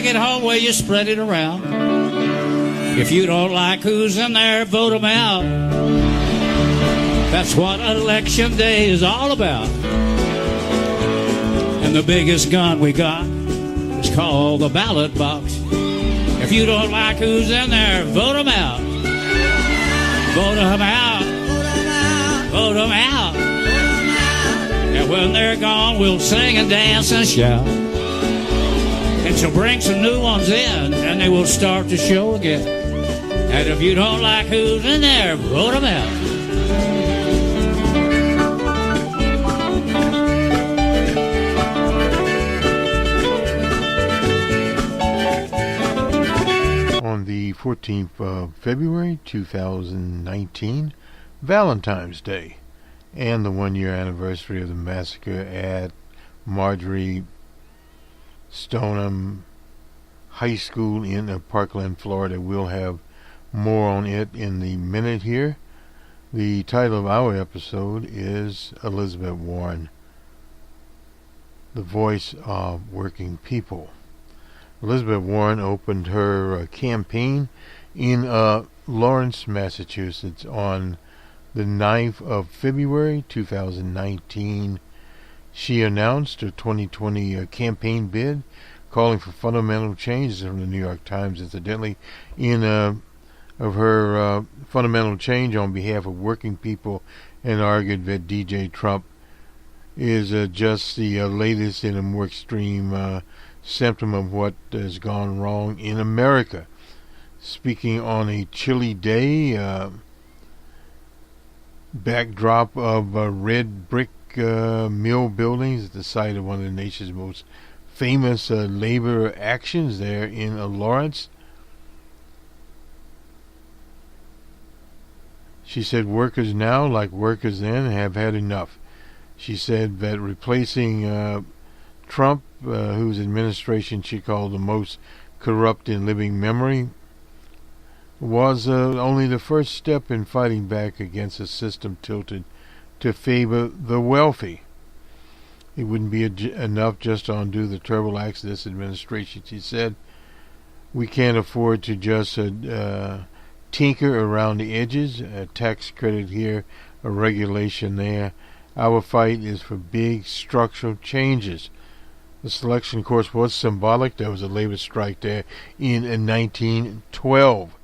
take it home, well, you spread it around. If you don't like who's in there, vote them out. That's what election day is all about. And the biggest gun we got is called the ballot box. If you don't like who's in there, vote them out. Vote them out. Vote them out. And when they're gone, we'll sing and dance and shout. And she'll bring some new ones in, and they will start the show again. And if you don't like who's in there, vote them out. On the 14th of February 2019, Valentine's Day, and the one-year anniversary of the massacre at Marjorie Stoneman High School in Parkland, Florida. We'll have more on it in the minute here. The title of our episode is Elizabeth Warren, the voice of working people. Elizabeth Warren opened her campaign in Lawrence, Massachusetts on the 9th of February 2019. She announced her 2020 campaign bid calling for fundamental changes from the New York Times. Incidentally, in of her fundamental change on behalf of working people, and argued that DJ Trump is just the latest in a more extreme symptom of what has gone wrong in America. Speaking on a chilly day, backdrop of red brick mill buildings at the site of one of the nation's most famous labor actions there in Lawrence. She said workers now, like workers then, have had enough. She said that replacing Trump, whose administration she called the most corrupt in living memory, was only the first step in fighting back against a system tilted to favor the wealthy. It wouldn't be enough just to undo the terrible acts of this administration, she said. We can't afford to just tinker around the edges, a tax credit here, a regulation there. Our fight is for big structural changes. The selection, of course, was symbolic. There was a labor strike there in 1912.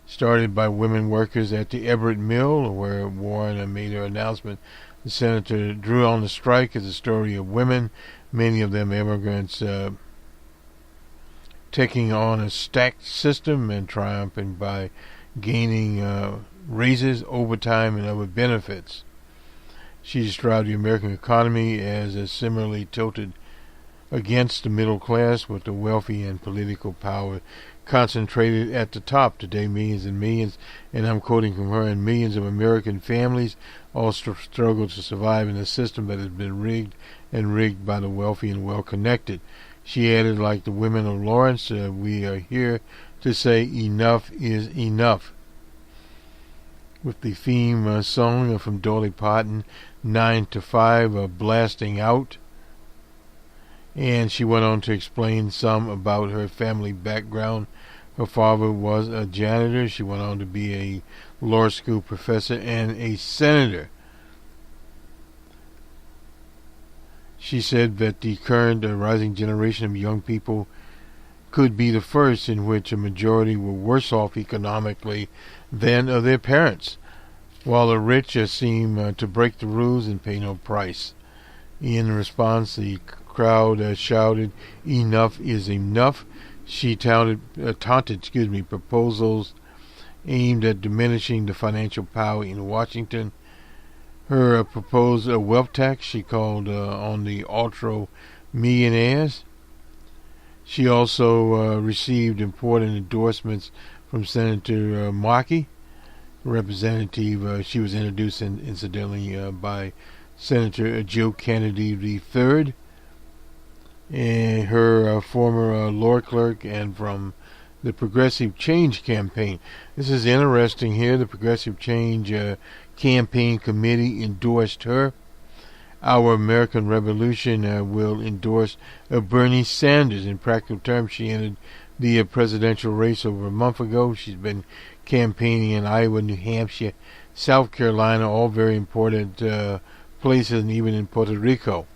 Started by women workers at the Everett Mill, where Warren made her announcement. The senator drew on the strike as a story of women, many of them immigrants, taking on a stacked system and triumphing by gaining raises, overtime, and other benefits. She described the American economy as similarly tilted against the middle class, with the wealthy and political power concentrated at the top. Today, millions and millions, and I'm quoting from her, and millions of American families all struggle to survive in a system that has been rigged by the wealthy and well-connected. She added, like the women of Lawrence, we are here to say enough is enough. With the theme song from Dolly Parton, 9 to 5, blasting out. And she went on to explain some about her family background. Her father was a janitor. She went on to be a law school professor and a senator. She said that the current rising generation of young people could be the first in which a majority were worse off economically than their parents, while the rich seem to break the rules and pay no price. In response, the crowd shouted, "Enough is enough." She taunted proposals aimed at diminishing the financial power in Washington. Her proposed wealth tax she called on the ultra millionaires. She also received important endorsements from Senator Markey, representative. She was introduced incidentally by Senator Joe Kennedy III, and her former law clerk, and from the Progressive Change campaign. This is interesting here. The Progressive Change campaign committee endorsed her. Our American Revolution will endorse Bernie Sanders. In practical terms, she entered the presidential race over a month ago. She's been campaigning in Iowa, New Hampshire, South Carolina, all very important places, and even in Puerto Rico.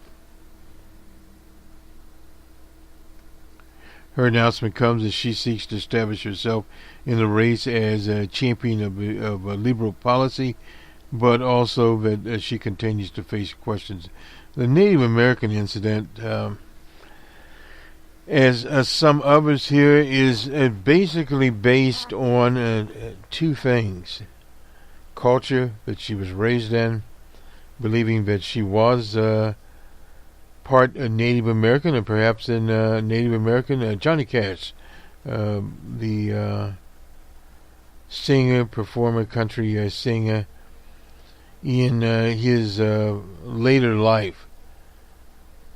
Her announcement comes as she seeks to establish herself in the race as a champion of liberal policy, but also that she continues to face questions. The Native American incident, as some others here, is basically based on two things. Culture that she was raised in, believing that she was part Native American, and perhaps in Native American. Johnny Cash, the singer, performer, country singer, in his later life,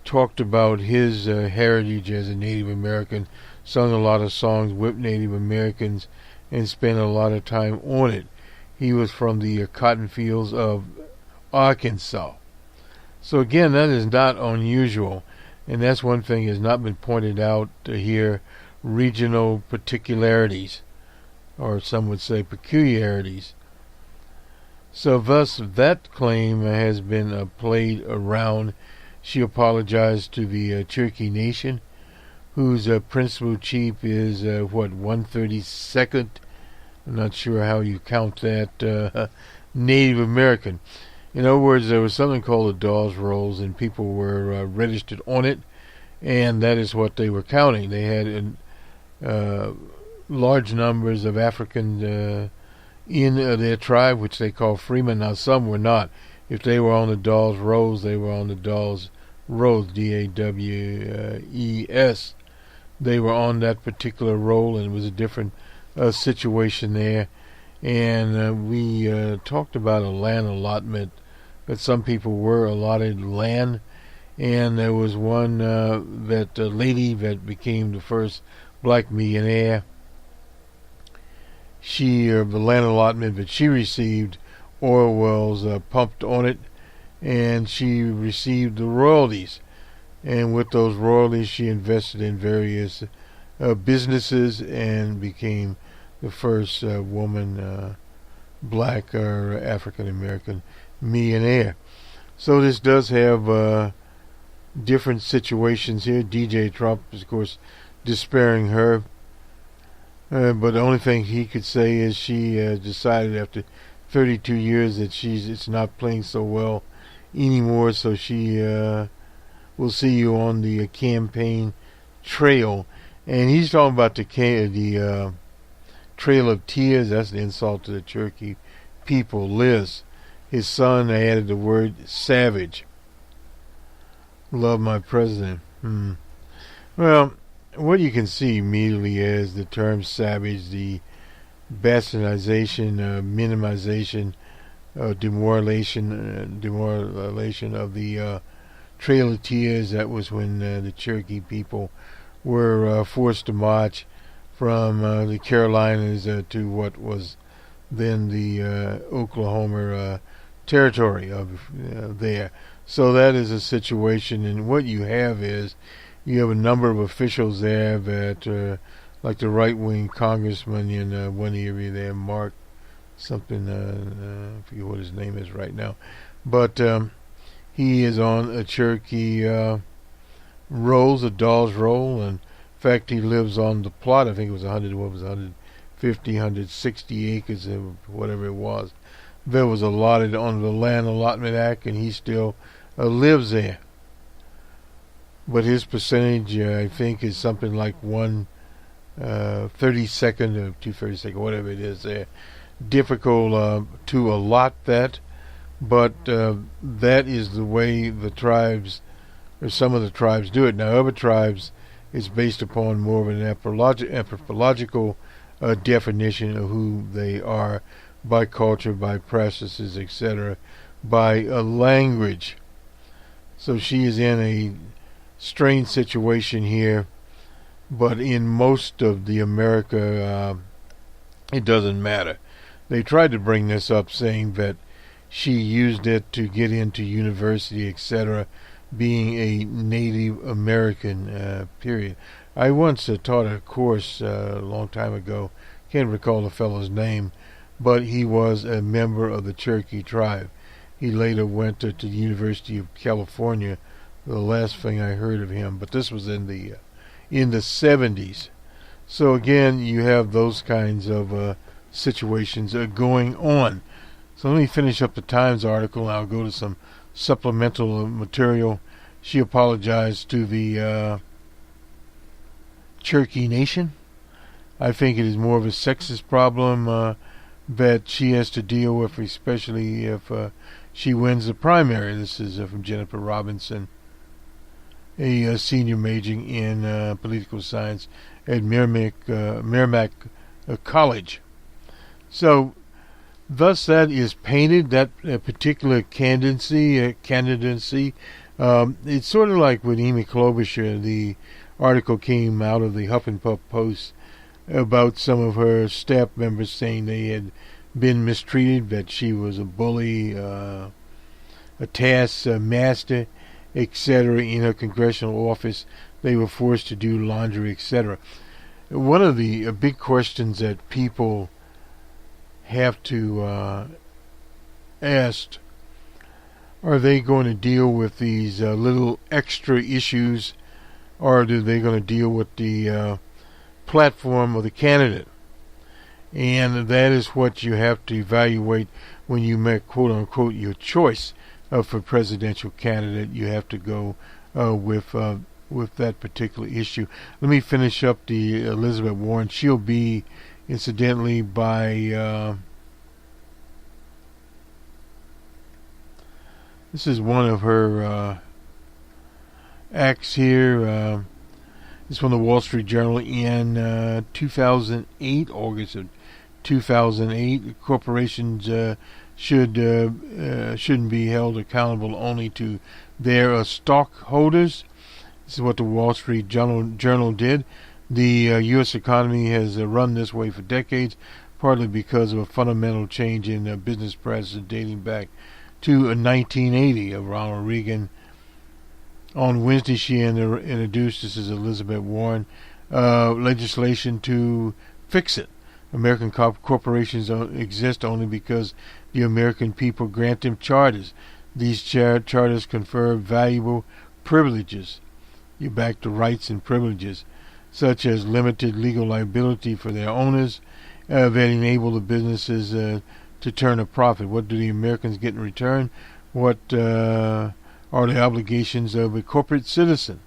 talked about his heritage as a Native American, sung a lot of songs with Native Americans, and spent a lot of time on it. He was from the cotton fields of Arkansas. So again, that is not unusual, and that's one thing has not been pointed out here, regional particularities, or some would say peculiarities. So thus, that claim has been played around. She apologized to the Cherokee Nation, whose principal chief is, 132nd? I'm not sure how you count that, Native American. In other words, there was something called the Dawes Rolls, and people were registered on it, and that is what they were counting. They had large numbers of Africans in their tribe, which they call freemen. Now, some were not. If they were on the Dawes Rolls, they were on the Dawes Rolls, D-A-W-E-S. They were on that particular roll, and it was a different situation there. And we talked about a land allotment, that some people were allotted land, and there was one lady that became the first black millionaire. The land allotment that she received, oil wells pumped on it, and she received the royalties. And with those royalties, she invested in various businesses and became the first woman, black or African American millionaire. So this does have different situations here. DJ Trump is, of course, despairing her. But the only thing he could say is she decided after 32 years that it's not playing so well anymore, so she will see you on the campaign trail. And he's talking about the Trail of Tears. That's an insult to the Cherokee people. Liz, his son, added the word savage. Love my president. Well, what you can see immediately is the term savage, the bastardization, minimization, demoralization of the Trail of Tears. That was when the Cherokee people were forced to march from the Carolinas to what was then the Oklahoma territory of there. So that is a situation, and what you have is you have a number of officials there that, like the right-wing congressman in one area there, Mark something, I forget what his name is right now, but he is on a Cherokee rolls, a Dawes roll, and in fact he lives on the plot. I think it was 160 acres of whatever it was that was allotted on the Land Allotment Act, and he still lives there. But his percentage, I think, is something like 1/32 or 2/32, whatever it is there. Difficult to allot that, but that is the way the tribes, or some of the tribes, do it. Now, other tribes, it's based upon more of an anthropological definition of who they are, by culture, by practices, etc., by a language. So she is in a strange situation here, but in most of the America, it doesn't matter. They tried to bring this up, saying that she used it to get into university, etc., being a Native American, period. I once taught a course a long time ago, can't recall the fellow's name, but he was a member of the Cherokee tribe. He later went to the University of California, the last thing I heard of him, but this was in the 70s. So again, you have those kinds of situations going on. So let me finish up the Times article, and I'll go to some supplemental material. She apologized to the Cherokee Nation. I think it is more of a sexist problem that she has to deal with, especially if she wins the primary. This is from Jennifer Robinson, a senior majoring in political science at Merrimack College. So, thus that is painted, that particular candidacy. It's sort of like with Amy Klobuchar. The article came out of the Huffington Post about some of her staff members saying they had been mistreated, that she was a bully, a taskmaster, etc. in her congressional office. They were forced to do laundry, etc. One of the big questions that people have to ask, are they going to deal with these little extra issues, or are they going to deal with the platform of the candidate? And that is what you have to evaluate when you make, quote unquote, your choice for presidential candidate. You have to go with that particular issue. Let me finish up the Elizabeth Warren. She'll be, incidentally, by this is one of her acts here. It's from the Wall Street Journal in 2008, August of 2008. Corporations shouldn't be held accountable only to their stockholders. This is what the Wall Street Journal did. The U.S. economy has run this way for decades, partly because of a fundamental change in business practices dating back to 1980 of Ronald Reagan. On Wednesday, she introduced, this is Elizabeth Warren, legislation to fix it. American corporations exist only because the American people grant them charters. These charters confer valuable privileges. You back to rights and privileges, such as limited legal liability for their owners, that enable the businesses to turn a profit. What do the Americans get in return? What are the obligations of a corporate citizen?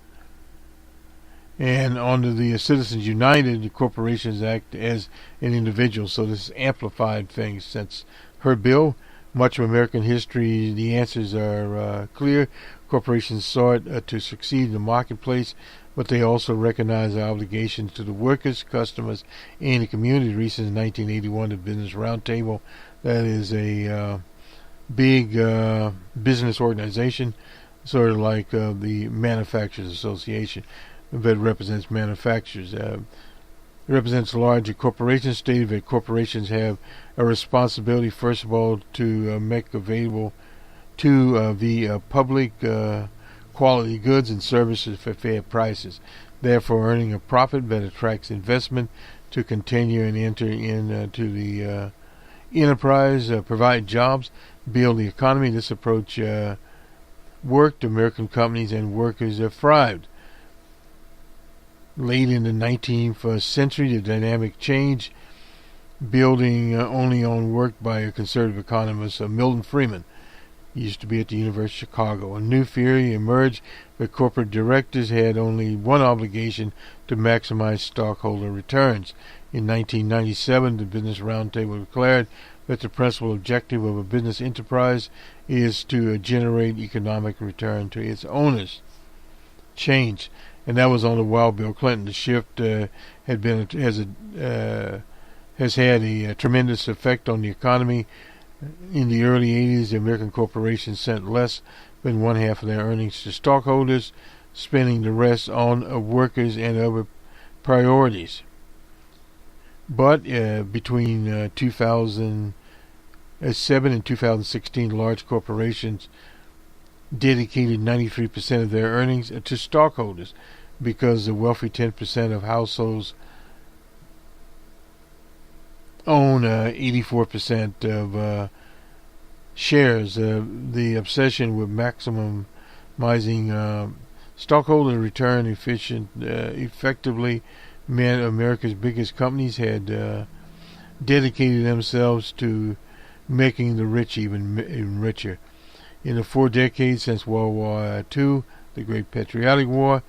And under the Citizens United, the corporations act as an individual. So this amplified things. Since her bill, much of American history, the answers are clear. Corporations sought to succeed in the marketplace, but they also recognize their obligations to the workers, customers, and the community. Recent 1981, the Business Roundtable, that is a big business organization, sort of like the Manufacturers Association, that represents manufacturers. It represents larger corporations, stated that corporations have a responsibility, first of all, to make available to the public quality goods and services for fair prices, therefore earning a profit that attracts investment to continue and enter into the enterprise, provide jobs, build the economy. This approach worked. American companies and workers have thrived. Late in the 19th century, the dynamic change, building only on work by a conservative economist, Milton Friedman. He used to be at the University of Chicago. A new theory emerged that corporate directors had only one obligation: to maximize stockholder returns. In 1997, the Business Roundtable declared that the principal objective of a business enterprise is to generate economic return to its owners. Change. And that was on the while Bill Clinton. The shift has had a tremendous effect on the economy. In the early 80s, the American corporations sent less than one half of their earnings to stockholders, spending the rest on workers and other priorities. But between 2000 7 in 2016 large corporations dedicated 93% of their earnings to stockholders, because the wealthy 10% of households own 84% of shares. The obsession with maximizing stockholder return effectively meant America's biggest companies had dedicated themselves to making the rich even richer. In the 4 decades since World War II, the Great Patriotic War,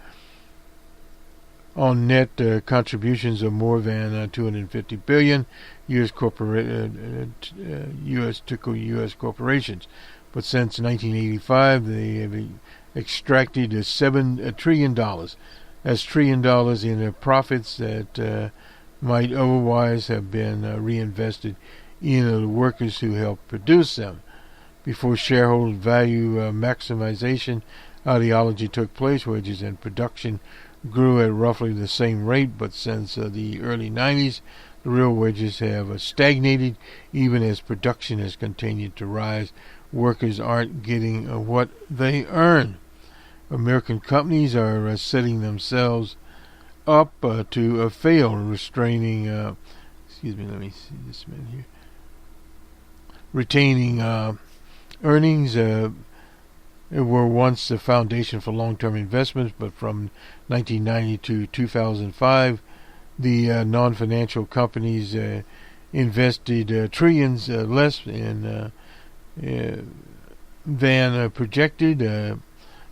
on net contributions of more than 250 billion U.S. U.S. corporations. But since 1985, they have extracted $7 trillion. That's $1 trillion in profits that might otherwise have been reinvested in the workers who helped produce them. Before shareholder value maximization ideology took place, wages and production grew at roughly the same rate, but since the early 90s, the real wages have stagnated, even as production has continued to rise. Workers aren't getting what they earn. American companies are setting themselves up to fail, restraining, retaining earnings were once the foundation for long-term investments, but from 1990 to 2005, the non-financial companies invested trillions less than projected,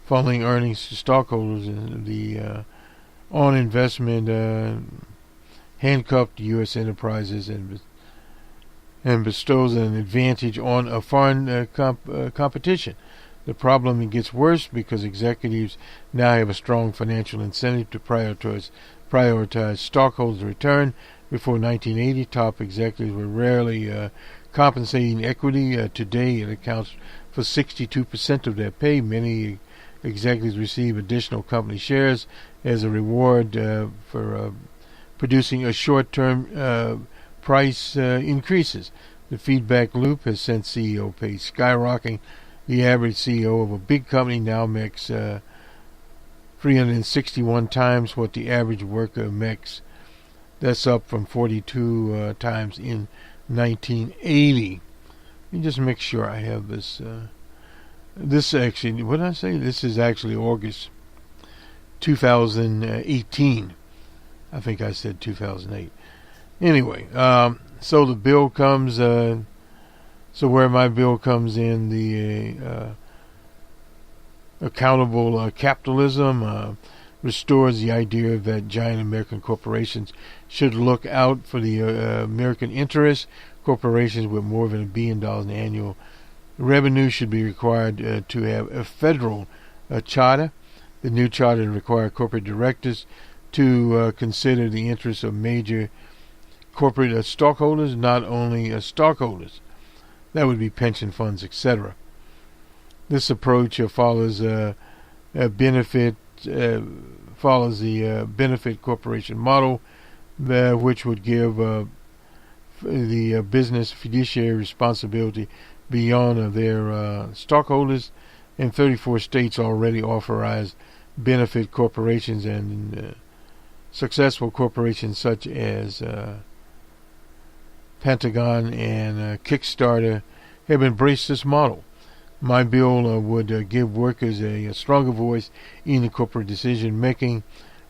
falling earnings to stockholders. The on-investment handcuffed U.S. enterprises and bestows an advantage on a foreign competition. The problem gets worse because executives now have a strong financial incentive to prioritize stockholders' return. Before 1980, top executives were rarely compensating equity. Today, it accounts for 62% of their pay. Many executives receive additional company shares as a reward for producing a short-term price increases. The feedback loop has sent CEO pay skyrocketing. The average CEO of a big company now makes 361 times what the average worker makes. That's up from 42 times in 1980. Let me just make sure I have this. This actually, what did I say? This is actually August 2018. I think I said 2008. Anyway, so the bill comes. So where my bill comes in, the accountable capitalism restores the idea that giant American corporations should look out for the American interests. Corporations with more than $1 billion in annual revenue should be required to have a federal charter. The new charter requires corporate directors to consider the interests of major corporate stockholders, not only stockholders. That would be pension funds, etc. This approach follows the benefit corporation model, which would give the business fiduciary responsibility beyond their stockholders. And 34 states already authorize benefit corporations, and successful corporations such as Pentagon and Kickstarter have embraced this model. My bill would give workers a stronger voice in the corporate decision making.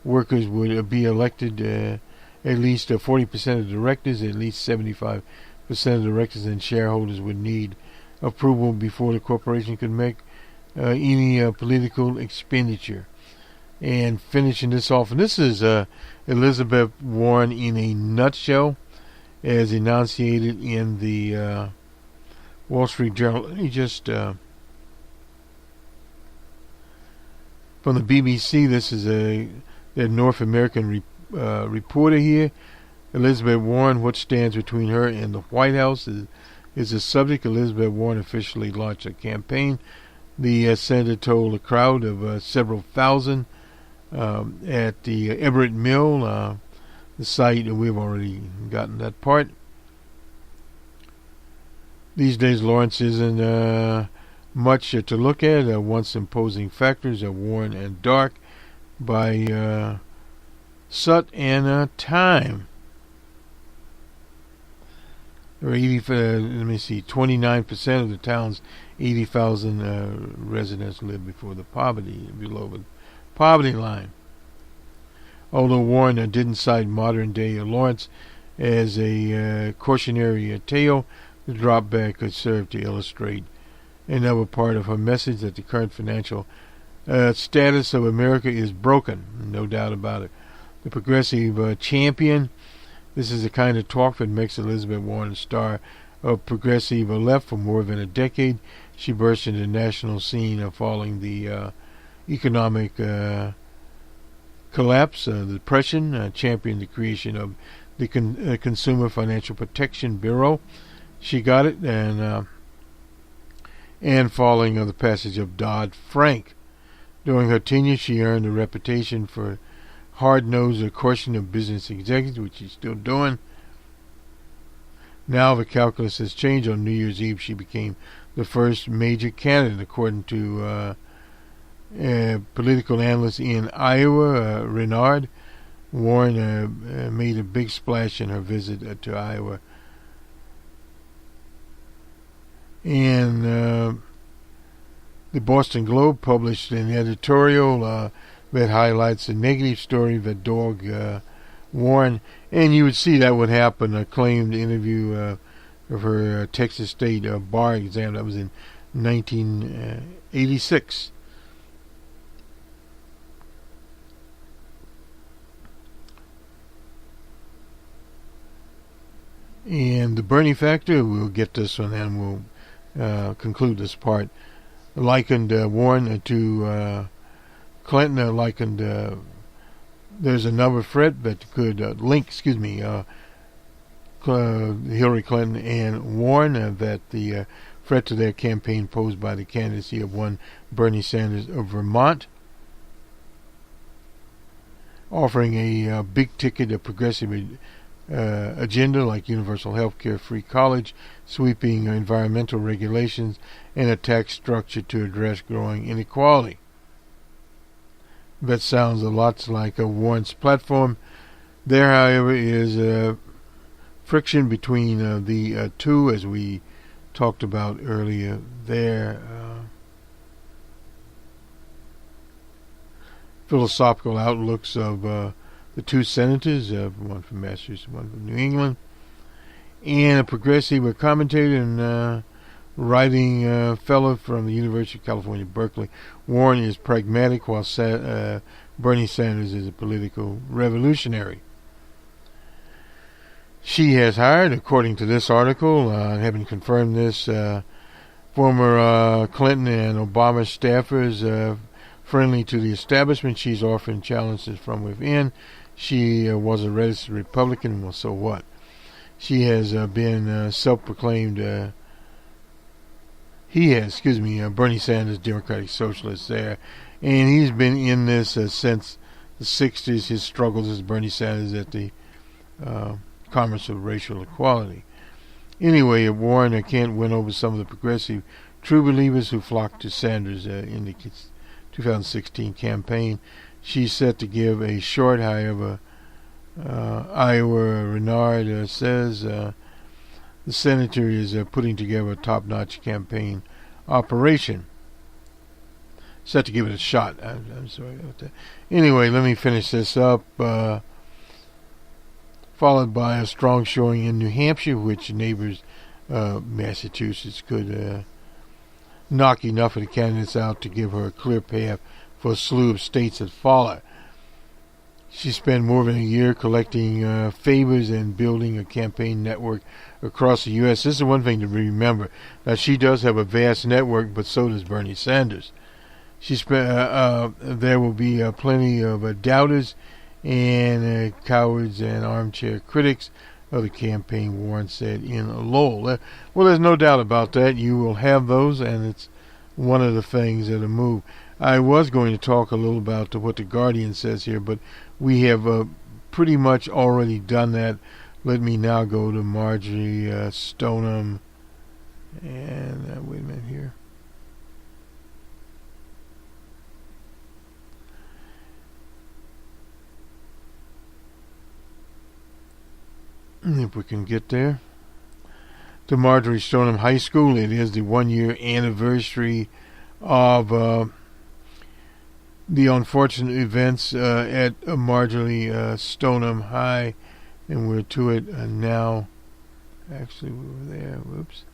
Workers would be elected at least 40% of directors, at least 75% of directors and shareholders would need approval before the corporation could make any political expenditure. And finishing this off, and this is Elizabeth Warren in a nutshell, as enunciated in the Wall Street Journal. Let me just from the BBC. This is the North American reporter here. Elizabeth Warren, what stands between her and the White House is the subject. Elizabeth Warren officially launched a campaign. The senator told a crowd of several thousand at the Everett Mill, the site, and we've already gotten that part. These days, Lawrence isn't much to look at. Once imposing factors are worn and dark by soot and time. There are 29% of the town's 80,000 residents live below the poverty line. Although Warren didn't cite modern-day Lawrence as a cautionary tale, the drop back could serve to illustrate another part of her message that the current financial status of America is broken, no doubt about it. The progressive champion. This is the kind of talk that makes Elizabeth Warren a star of progressive left for more than a decade. She burst into the national scene following the economic collapse, the Depression, championed the creation of the Consumer Financial Protection Bureau. She got it, and following the passage of Dodd-Frank. During her tenure, she earned a reputation for hard-nosed caution of business executives, which she's still doing. Now the calculus has changed. On New Year's Eve, she became the first major candidate, according to political analyst in Iowa, Renard. Warren made a big splash in her visit to Iowa. And the Boston Globe published an editorial that highlights the negative story that dogged Warren, and you would see that would happen. A claimed interview of her Texas State bar exam that was in 1986. And the Bernie factor, we'll get this one and we'll conclude this part. Likened Warren to Clinton, likened there's another threat that could link, Hillary Clinton and Warren, that the threat to their campaign posed by the candidacy of one Bernie Sanders of Vermont, offering a big ticket of progressive agenda like universal health care, free college, sweeping environmental regulations, and a tax structure to address growing inequality. That sounds a lot like Warren's platform. There, however, is friction between the two, as we talked about earlier there. Philosophical outlooks of the two senators, one from Massachusetts, one from New England, and a progressive commentator and writing fellow from the University of California, Berkeley. Warren is pragmatic, while Bernie Sanders is a political revolutionary. She has hired, according to this article, having confirmed this, former Clinton and Obama staffers friendly to the establishment. She's offering challenges from within. She was a registered Republican, well, so what? She has been self-proclaimed Bernie Sanders, Democratic Socialist there. And he's been in this since the 60s, his struggles as Bernie Sanders at the Congress of Racial Equality. Anyway, if Warren can't win over some of the progressive true believers who flocked to Sanders in the 2016 campaign, she's set to give a short, however, Iowa Renard says, the senator is putting together a top-notch campaign operation. Set to give it a shot. I'm sorry about that. Anyway, let me finish this up. Followed by a strong showing in New Hampshire, which neighbors Massachusetts could knock enough of the candidates out to give her a clear path for a slew of states that follow. She spent more than a year collecting favors and building a campaign network across the U.S. This is one thing to remember. Now, she does have a vast network, but so does Bernie Sanders. There will be plenty of doubters and cowards and armchair critics of the campaign, Warren said in Lowell. Well, there's no doubt about that. You will have those, and it's one of the things that'll move. I was going to talk a little about what the Guardian says here, but we have pretty much already done that. Let me now go to Marjorie Stoneham And wait a minute here. If we can get there. To Marjorie Stoneman High School. It is the 1-year anniversary of the unfortunate events at Marjorie Stoneman High, and we're to it now. Actually, we were there. Whoops.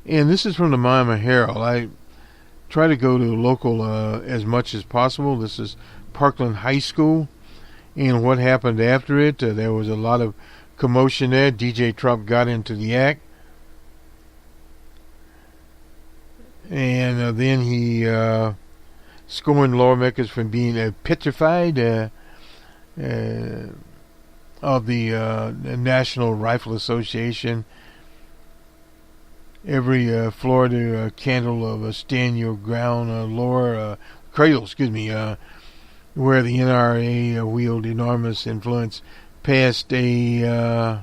And this is from the Miami Herald. I try to go to local as much as possible. This is Parkland High School, and what happened after it. There was a lot of commotion there. DJ Trump got into the act, and then he scorned lawmakers from being petrified of the National Rifle Association. Every Florida candle of stand your ground cradle, where the NRA wield enormous influence, passed a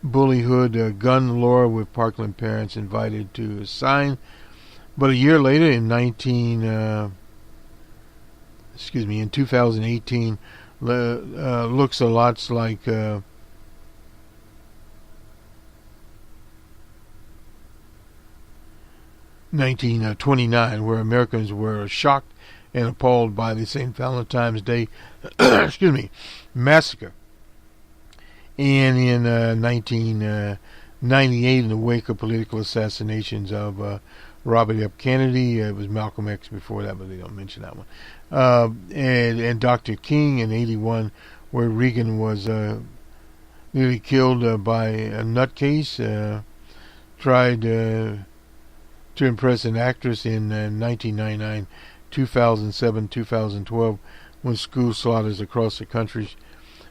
bullyhood gun law with Parkland parents invited to sign. But a year later, in 2018, looks a lot like 1929, where Americans were shocked and appalled by the St. Valentine's Day massacre. And in 1998, in the wake of political assassinations of Robert F. Kennedy, it was Malcolm X before that, but they don't mention that one, and Dr. King in 81, where Reagan was nearly killed by a nutcase, tried to impress an actress in 1999, 2007, 2012, when school slaughters across the country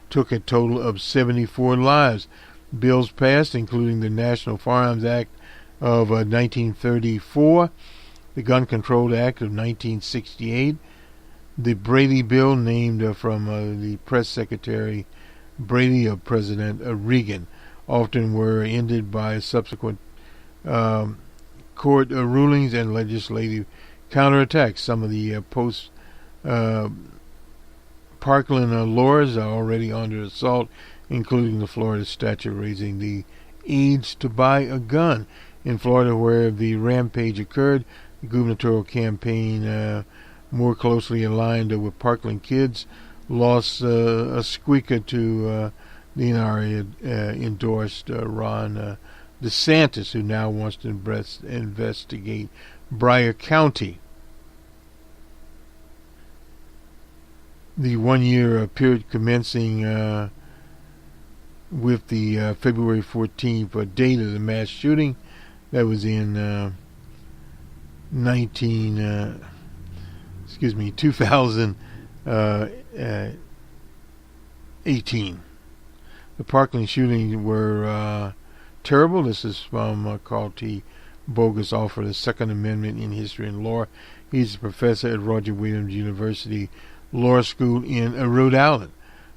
took a total of 74 lives. Bills passed, including the National Firearms Act of 1934, the Gun Control Act of 1968, the Brady Bill, named from the press secretary Brady of President Reagan, often were ended by subsequent court rulings and legislative counterattacks. Some of the post-Parkland laws are already under assault, including the Florida statute raising the age to buy a gun. In Florida, where the rampage occurred, the gubernatorial campaign, more closely aligned with Parkland kids, lost a squeaker to the NRA endorsed Ron DeSantis, who now wants to investigate Broward County. The 1-year period commencing with the February 14th date of the mass shooting that was in 2018. The Parkland shootings were terrible. This is from Carl T. Bogus, author of the Second Amendment in History and Law. He's a professor at Roger Williams University Law School in Rhode Island.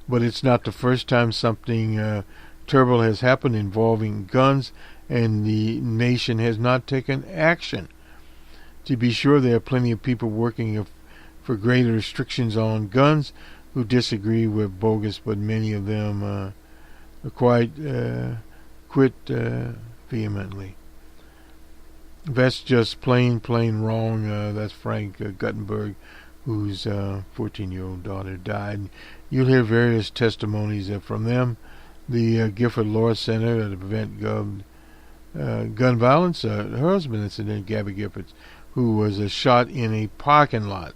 But it's not the first time something terrible has happened involving guns, and the nation has not taken action. To be sure, there are plenty of people working for greater restrictions on guns who disagree with Bogus, but many of them are quite quit vehemently. That's just plain wrong. That's Frank Guttenberg, whose 14-year-old daughter died. You'll hear various testimonies from them. The Gifford Law Center to prevent gun violence. Her husband, incident, Gabby Giffords, who was shot in a parking lot.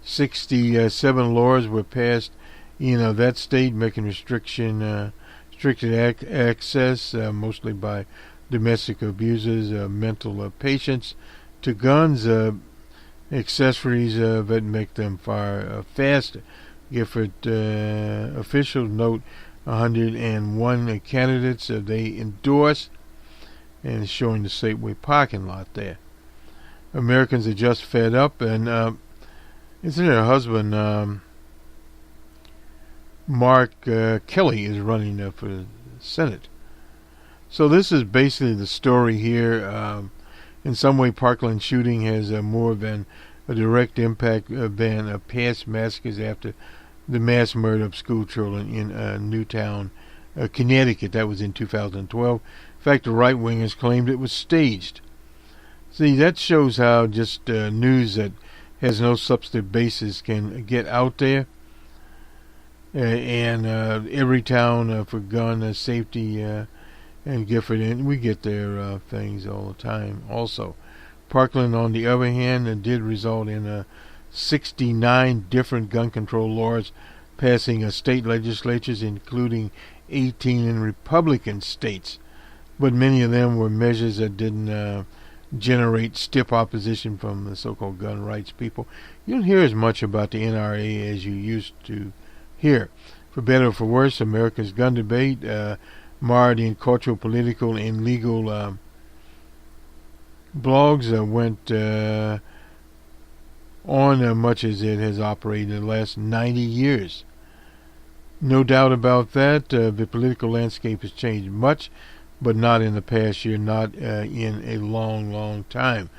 67 laws were passed in that state, making restricted access, mostly by domestic abusers, mental patients, to guns, accessories that make them fire faster. Gifford officials note 101 candidates they endorsed, and it's showing the Safeway parking lot there. Americans are just fed up, and isn't it her husband, Mark Kelly, is running for Senate. So this is basically the story here. In some way, Parkland shooting has more than a direct impact than past massacres after the mass murder of school children in Newtown, Connecticut. That was in 2012. In fact, the right-wingers claimed it was staged. See, that shows how just news that has no substantive basis can get out there. And every town for gun safety and Gifford, and we get their things all the time. Also, Parkland, on the other hand, did result in 69 different gun control laws passing state legislatures, including 18 in Republican states. But many of them were measures that didn't generate stiff opposition from the so-called gun rights people. You don't hear as much about the NRA as you used to hear. For better or for worse, America's gun debate, marred in cultural, political, and legal blogs, went on much as it has operated in the last 90 years. No doubt about that. The political landscape has changed much, but not in the past year, not in a long, long time.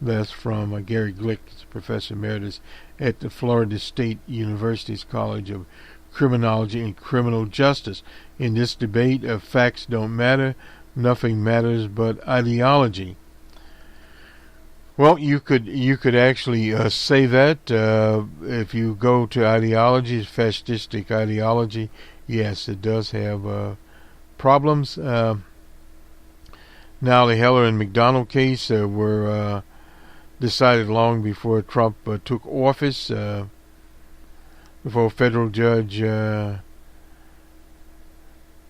That's from Gary Glick, Professor Emeritus at the Florida State University's College of Criminology and Criminal Justice. In this debate, facts don't matter, nothing matters but ideology. Well, you could actually say that if you go to ideology, fascistic ideology. Yes, it does have problems. Now, the Heller and McDonald case were decided long before Trump took office. Before a federal judge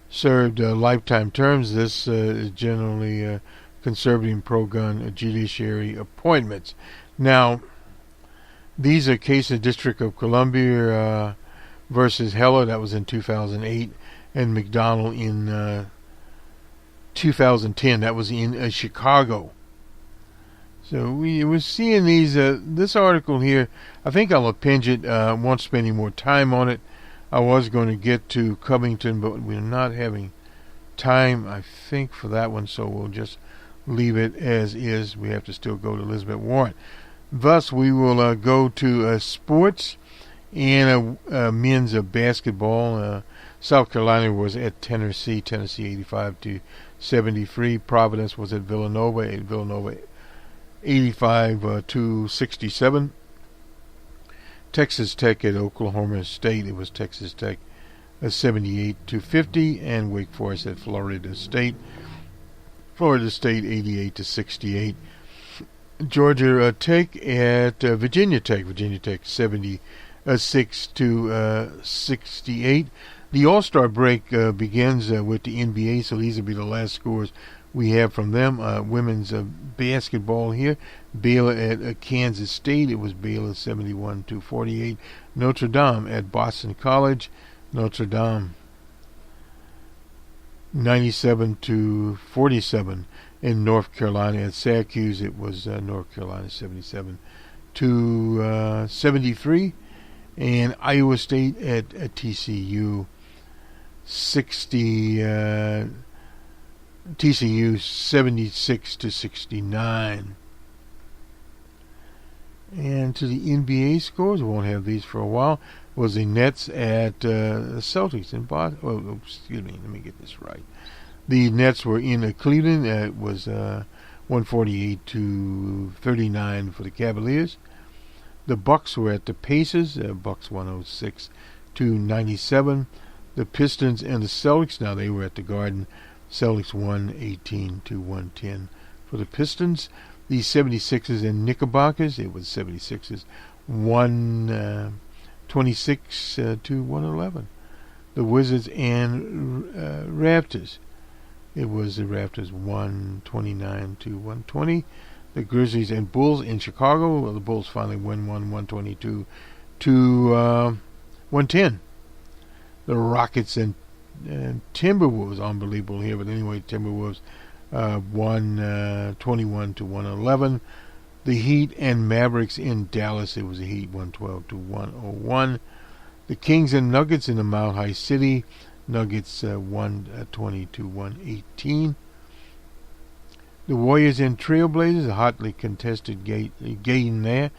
served lifetime terms. This is generally conservative and pro-gun judiciary appointments. Now, these are cases District of Columbia versus Heller. That was in 2008, and McDonald in 2010. That was in Chicago. So we were seeing these. This article here, I think I'll append it. Won't spend any more time on it. I was going to get to Covington, but we're not having time, I think, for that one. So we'll just leave it as is. We have to still go to Elizabeth Warren. Thus, we will go to sports and men's basketball. South Carolina was at Tennessee 85-73. Providence was at Villanova 85-67. Texas Tech at Oklahoma State. It was Texas Tech 78-50, and Wake Forest at Florida State 88-68. Georgia Tech at Virginia Tech 76-68. The All-Star break begins with the NBA, so these will be the last scores we have from them. Women's basketball here. Baylor at Kansas State. It was Baylor 71-48. Notre Dame at Boston College. Notre Dame 97-47. In North Carolina at Syracuse, it was North Carolina 77-73. And Iowa State at TCU 76-69. And to the NBA scores, we won't have these for a while, was the Nets at Celtics in Boston. Oh, excuse me, let me get this right. The Nets were in Cleveland. It was 148-39 for the Cavaliers. The Bucks were at the Pacers. Bucks 106-97. The Pistons and the Celtics. Now they were at the Garden. Celtics 118-110 for the Pistons. The 76ers and Knickerbockers. It was 76ers 126-111. The Wizards and Raptors. It was the Raptors 129-120. The Grizzlies and Bulls in Chicago. Well, the Bulls finally win 122-110. The Rockets and Timberwolves, unbelievable here, but anyway, Timberwolves 121-111. The Heat and Mavericks in Dallas. It was the Heat 112-101. The Kings and Nuggets in the Mile High City. Nuggets 120 to 118. The Warriors and Trailblazers, a hotly contested game there.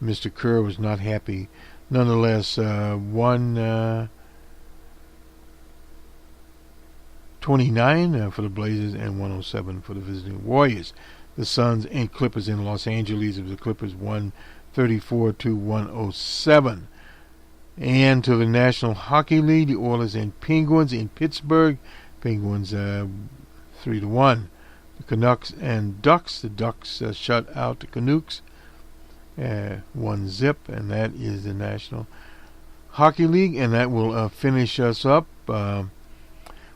Mr. Kerr was not happy. Nonetheless, 129 for the Blazers and 107 for the visiting Warriors. The Suns and Clippers in Los Angeles, of the Clippers 134 to 107. And to the National Hockey League, the Oilers and Penguins in Pittsburgh. Penguins 3 to 1. The Canucks and Ducks. The Ducks shut out the Canucks 1-0, and that is the National Hockey League, and that will finish us up.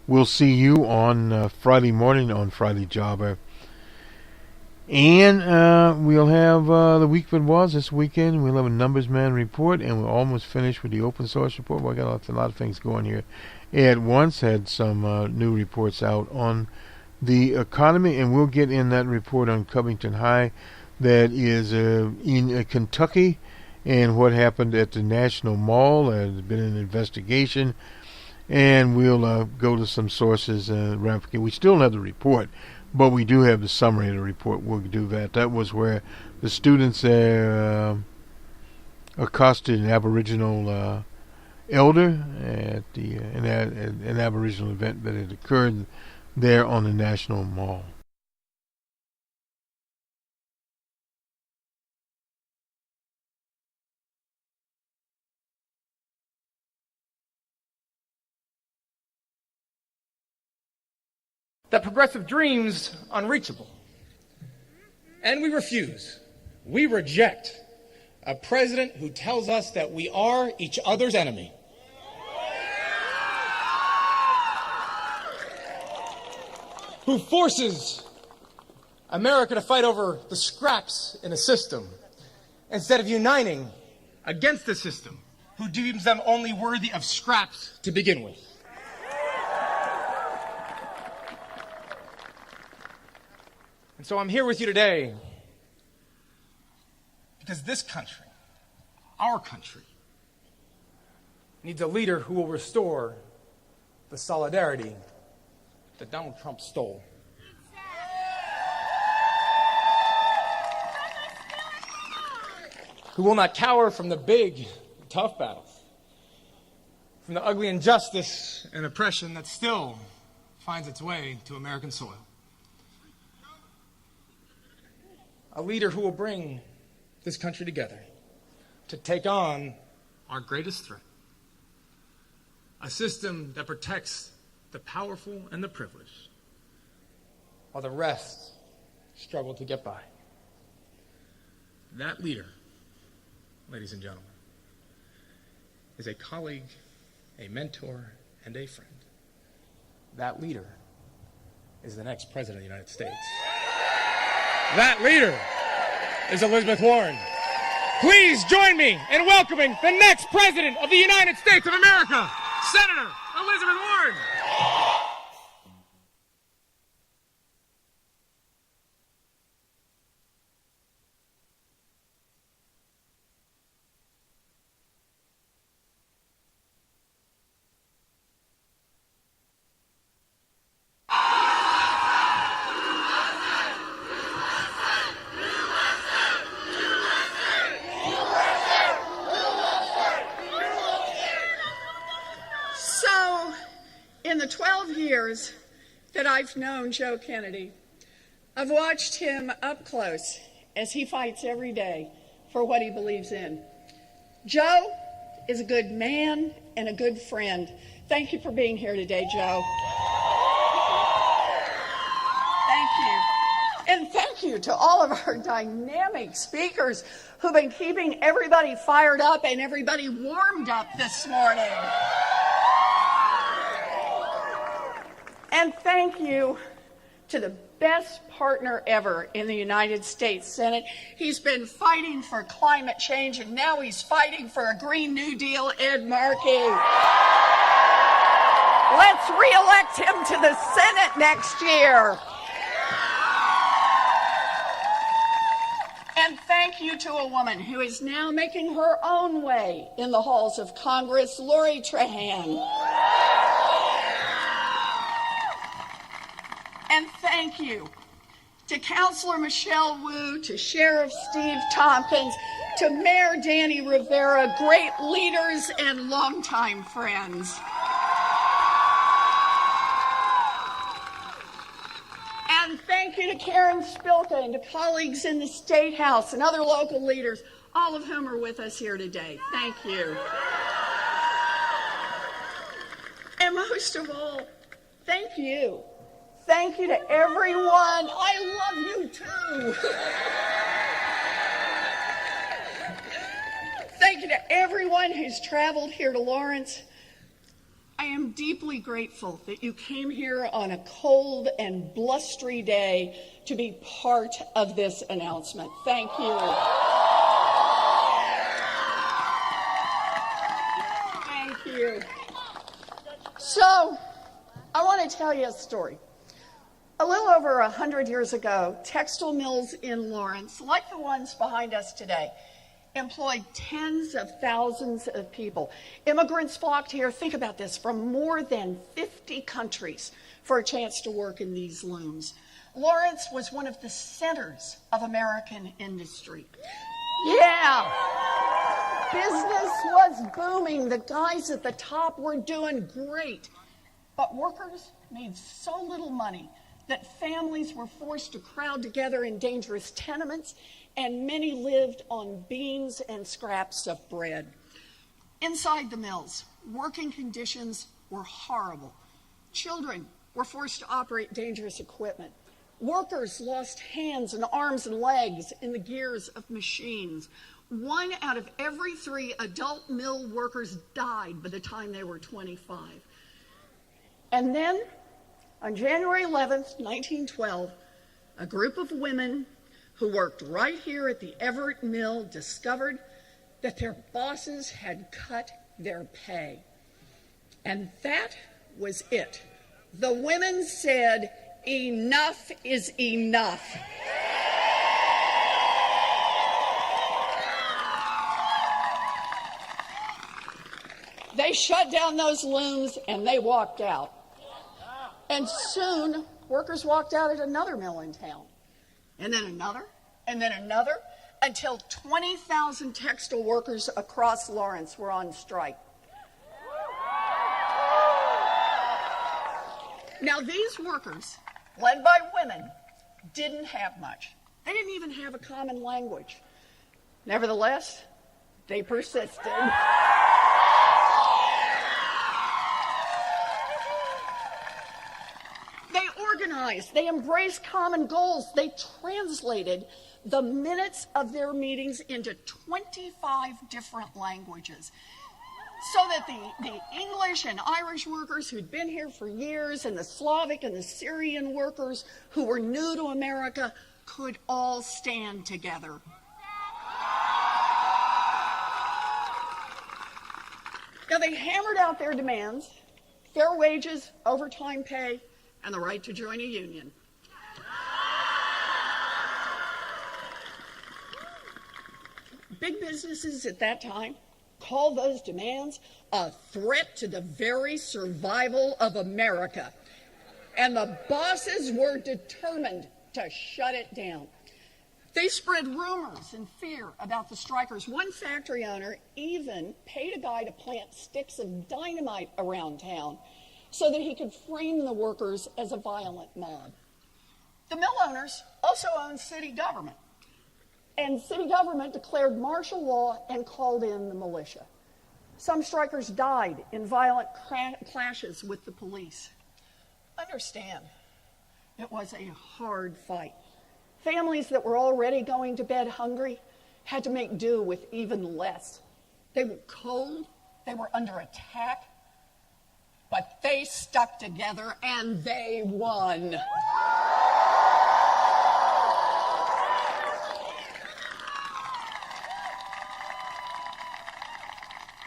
We'll see you on Friday morning on Friday Jobber. And we'll have the week that was this weekend. We'll have a Numbers Man report, and we're almost finished with the open source report. Well, I got a lot of things going here at once. Had some new reports out on the economy, and we'll get in that report on Covington High that is in Kentucky, and what happened at the National Mall. There's been an investigation, and we'll go to some sources. We still don't have the report, but we do have the summary of the report. We'll do that. That was where the students accosted an Aboriginal elder at an Aboriginal event that had occurred there on the National Mall. That progressive dreams unreachable. And we refuse. We reject a president who tells us that we are each other's enemy. Who forces America to fight over the scraps in a system instead of uniting against the system, who deems them only worthy of scraps to begin with. And so I'm here with you today because this country, our country, needs a leader who will restore the solidarity that Donald Trump stole. Who will not cower from the big, tough battles, from the ugly injustice and oppression that still finds its way to American soil. A leader who will bring this country together to take on our greatest threat. A system that protects the powerful and the privileged, while the rest struggle to get by. That leader, ladies and gentlemen, is a colleague, a mentor, and a friend. That leader is the next president of the United States. That leader is Elizabeth Warren. Please join me in welcoming the next president of the United States of America, Senator Elizabeth Warren. In the 12 years that I've known Joe Kennedy, I've watched him up close as he fights every day for what he believes in. Joe is a good man and a good friend. Thank you for being here today, Joe. Thank you. And thank you to all of our dynamic speakers who've been keeping everybody fired up and everybody warmed up this morning. And thank you to the best partner ever in the United States Senate. He's been fighting for climate change, and now he's fighting for a Green New Deal, Ed Markey. Let's re-elect him to the Senate next year. And thank you to a woman who is now making her own way in the halls of Congress, Lori Trahan. And thank you to Councilor Michelle Wu, to Sheriff Steve Tompkins, to Mayor Danny Rivera, great leaders and longtime friends. And thank you to Karen Spilka and to colleagues in the State House and other local leaders, all of whom are with us here today. Thank you. And most of all, thank you. Thank you to everyone. I love you too. Thank you to everyone who's traveled here to Lawrence. I am deeply grateful that you came here on a cold and blustery day to be part of this announcement. Thank you. Thank you. So, I want to tell you a story. A little over 100 years ago, textile mills in Lawrence, like the ones behind us today, employed tens of thousands of people. Immigrants flocked here, think about this, from more than 50 countries for a chance to work in these looms. Lawrence was one of the centers of American industry. Yeah, business was booming. The guys at the top were doing great. But workers made so little money that families were forced to crowd together in dangerous tenements, and many lived on beans and scraps of bread. Inside the mills, working conditions were horrible. Children were forced to operate dangerous equipment. Workers lost hands and arms and legs in the gears of machines. 1 out of every 3 adult mill workers died by the time they were 25. And then, on January 11th, 1912, a group of women who worked right here at the Everett Mill discovered that their bosses had cut their pay. And that was it. The women said, "Enough is enough." They shut down those looms and they walked out. And soon, workers walked out at another mill in town, and then another, until 20,000 textile workers across Lawrence were on strike. Now, these workers, led by women, didn't have much. They didn't even have a common language. Nevertheless, they persisted. They embraced common goals. They translated the minutes of their meetings into 25 different languages so that the English and Irish workers who'd been here for years and the Slavic and the Syrian workers who were new to America could all stand together. Now, they hammered out their demands: fair wages, overtime pay, and the right to join a union. Big businesses at that time called those demands a threat to the very survival of America. And the bosses were determined to shut it down. They spread rumors and fear about the strikers. One factory owner even paid a guy to plant sticks of dynamite around town so that he could frame the workers as a violent mob. The mill owners also owned city government, and city government declared martial law and called in the militia. Some strikers died in violent clashes with the police. Understand, it was a hard fight. Families that were already going to bed hungry had to make do with even less. They were cold, they were under attack, but they stuck together and they won.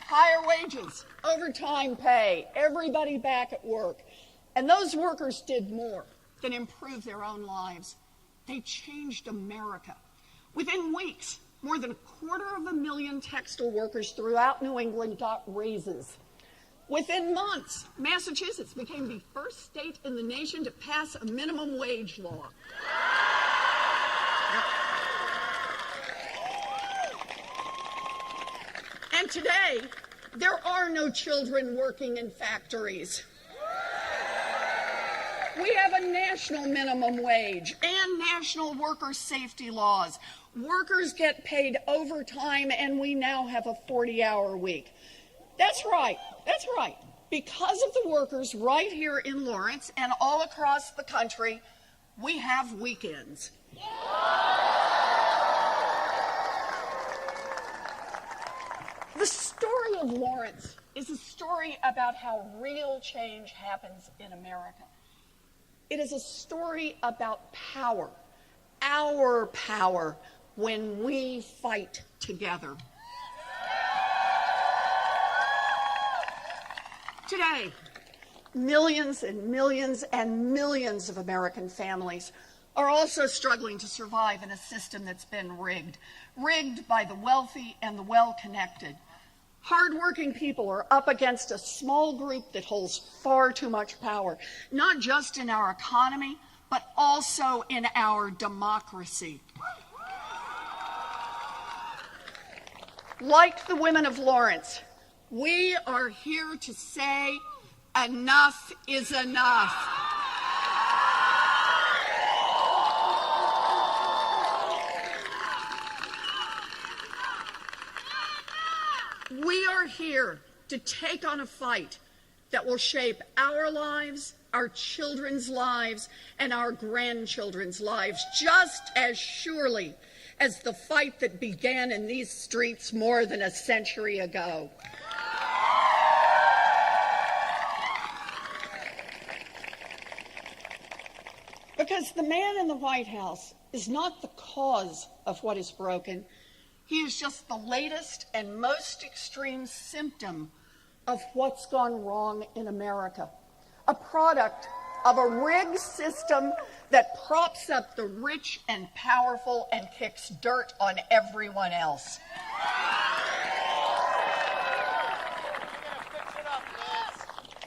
Higher wages, overtime pay, everybody back at work. And those workers did more than improve their own lives. They changed America. Within weeks, more than 250,000 textile workers throughout New England got raises. Within months, Massachusetts became the first state in the nation to pass a minimum wage law. And today, there are no children working in factories. We have a national minimum wage and national worker safety laws. Workers get paid overtime, and we now have a 40-hour week. That's right. That's right. Because of the workers right here in Lawrence and all across the country, we have weekends. The story of Lawrence is a story about how real change happens in America. It is a story about power, our power, when we fight together. Today, millions and millions and millions of American families are also struggling to survive in a system that's been rigged by the wealthy and the well-connected. Hardworking people are up against a small group that holds far too much power, not just in our economy, but also in our democracy. Like the women of Lawrence, we are here to say enough is enough. We are here to take on a fight that will shape our lives, our children's lives, and our grandchildren's lives just as surely as the fight that began in these streets more than a century ago. Because the man in the White House is not the cause of what is broken. He is just the latest and most extreme symptom of what's gone wrong in America. A product of a rigged system that props up the rich and powerful and kicks dirt on everyone else.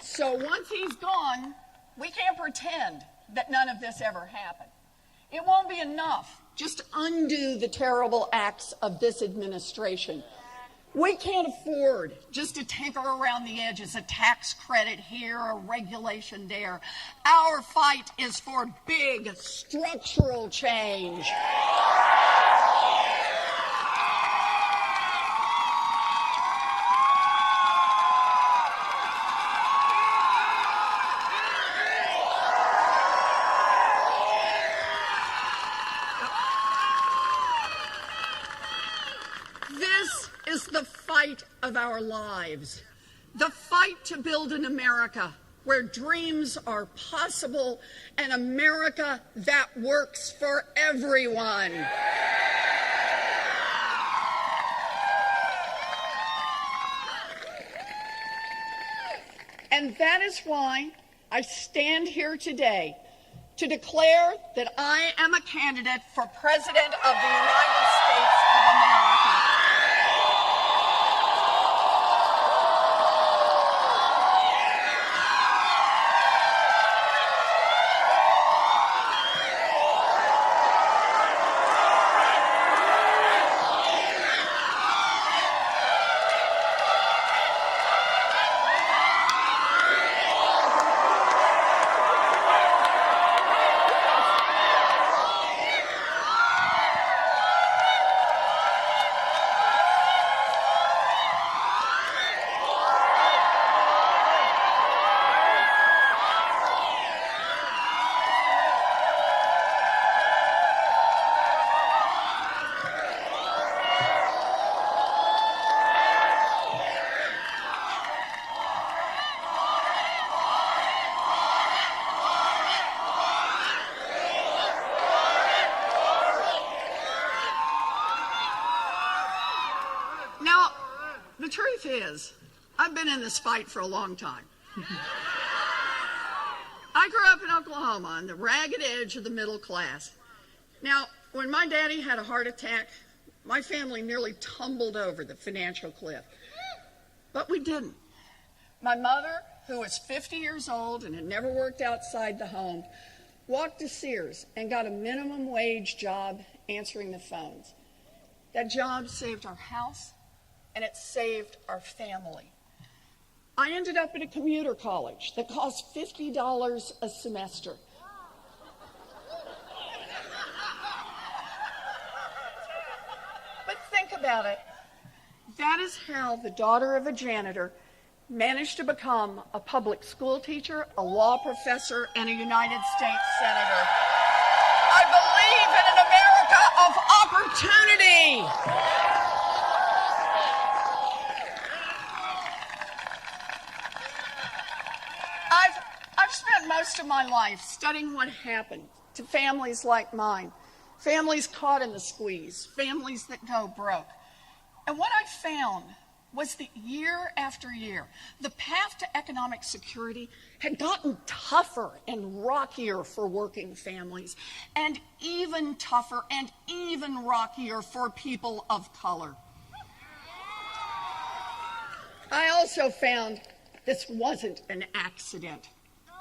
So once he's gone, we can't pretend that none of this ever happened. It won't be enough just to undo the terrible acts of this administration. We can't afford just to tinker around the edges, a tax credit here, a regulation there. Our fight is for big structural change. The fight of our lives, the fight to build an America where dreams are possible, an America that works for everyone. And that is why I stand here today to declare that I am a candidate for President of the United States of America. The truth is, I've been in this fight for a long time. I grew up in Oklahoma on the ragged edge of the middle class. Now, when my daddy had a heart attack, my family nearly tumbled over the financial cliff. But we didn't. My mother, who was 50 years old and had never worked outside the home, walked to Sears and got a minimum wage job answering the phones. That job saved our house, and it saved our family. I ended up at a commuter college that cost $50 a semester. But think about it. That is how the daughter of a janitor managed to become a public school teacher, a law professor, and a United States senator. I believe in an America of opportunity. I've spent most of my life studying what happened to families like mine, families caught in the squeeze, families that go broke. And what I found was that year after year, the path to economic security had gotten tougher and rockier for working families, and even tougher and even rockier for people of color. I also found this wasn't an accident.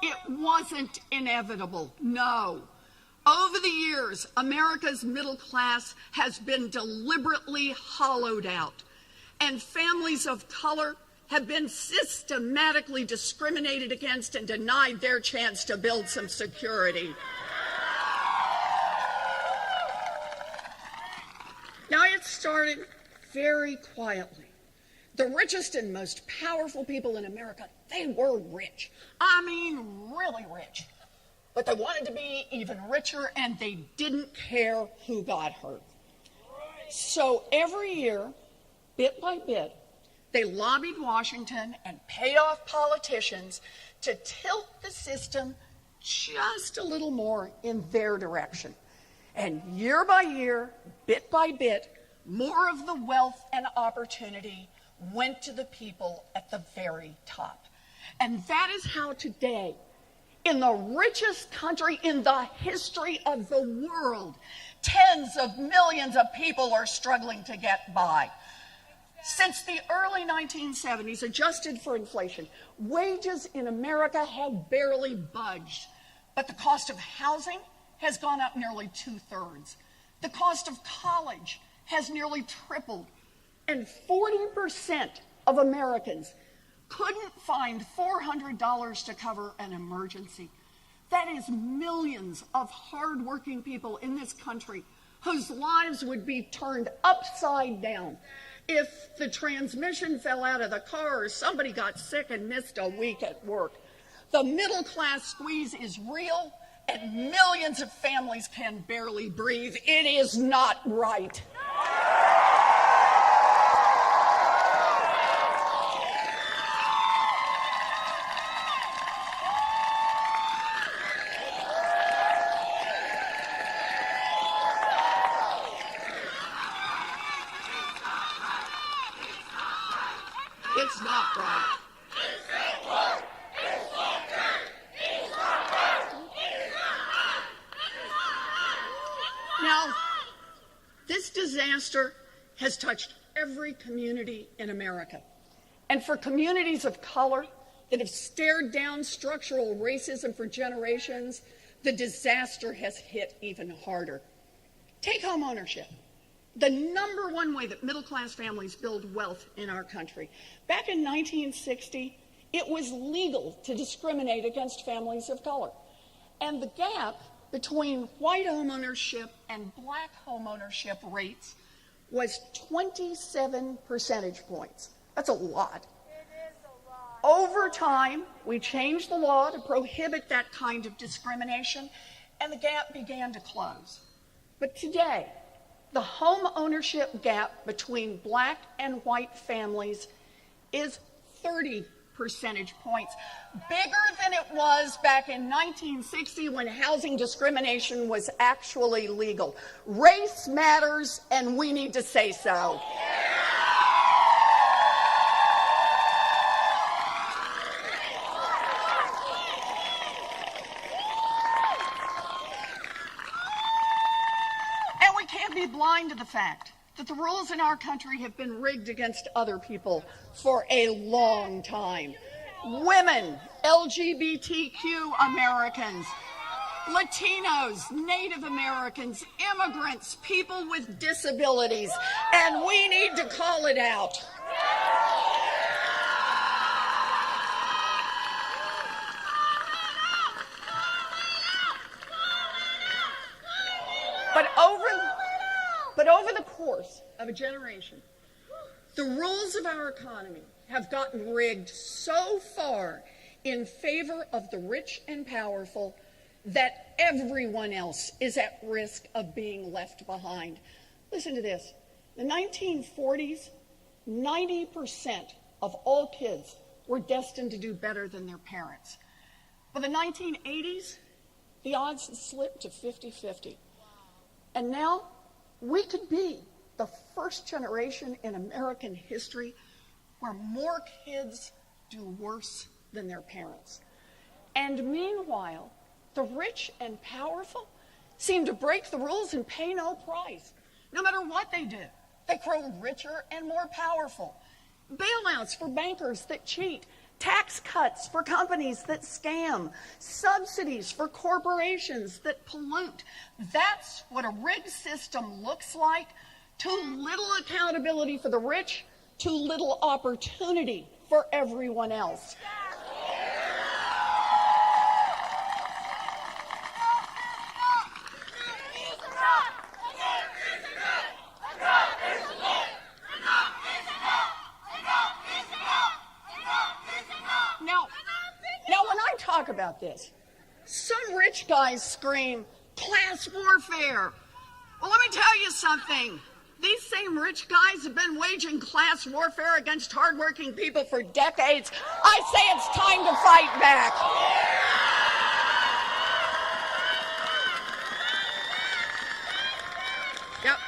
It wasn't inevitable, no. Over the years, America's middle class has been deliberately hollowed out, and families of color have been systematically discriminated against and denied their chance to build some security. Now, it started very quietly. The richest and most powerful people in America, they were rich. I mean, really rich. But they wanted to be even richer, and they didn't care who got hurt. So every year, bit by bit, they lobbied Washington and paid off politicians to tilt the system just a little more in their direction. And year by year, bit by bit, more of the wealth and opportunity went to the people at the very top. And that is how today, in the richest country in the history of the world, tens of millions of people are struggling to get by. Since the early 1970s, adjusted for inflation, wages in America have barely budged, but the cost of housing has gone up nearly 2/3. The cost of college has nearly tripled, and 40% of Americans couldn't find $400 to cover an emergency. That is millions of hardworking people in this country whose lives would be turned upside down if the transmission fell out of the car or somebody got sick and missed a week at work. The middle class squeeze is real, and millions of families can barely breathe. It is not right. It's not right. Now, this disaster has touched every community in America. And for communities of color that have stared down structural racism for generations, the disaster has hit even harder. Take home ownership. The number one way that middle-class families build wealth in our country. Back in 1960, it was legal to discriminate against families of color. And the gap between white homeownership and black homeownership rates was 27 percentage points. That's a lot. It is a lot. Over time, we changed the law to prohibit that kind of discrimination, and the gap began to close. But today, the home ownership gap between black and white families is 30 percentage points, bigger than it was back in 1960 when housing discrimination was actually legal. Race matters, and we need to say so. Blind to the fact that the rules in our country have been rigged against other people for a long time. women, LGBTQ Americans, Latinos, Native Americans, immigrants, people with disabilities, and we need to call it out. But over the course of a generation, the rules of our economy have gotten rigged so far in favor of the rich and powerful that everyone else is at risk of being left behind. Listen to this. In the 1940s, 90% of all kids were destined to do better than their parents. By the 1980s, the odds had slipped to 50-50. And now, we could be the first generation in American history where more kids do worse than their parents. And meanwhile, the rich and powerful seem to break the rules and pay no price. No matter what they do, they grow richer and more powerful. Bailouts for bankers that cheat, tax cuts for companies that scam, subsidies for corporations that pollute. That's what a rigged system looks like. Too little accountability for the rich, too little opportunity for everyone else. Now when I talk about this, some rich guys scream, class warfare. Well, let me tell you something. These same rich guys have been waging class warfare against hardworking people for decades. I say it's time to fight back. Yep.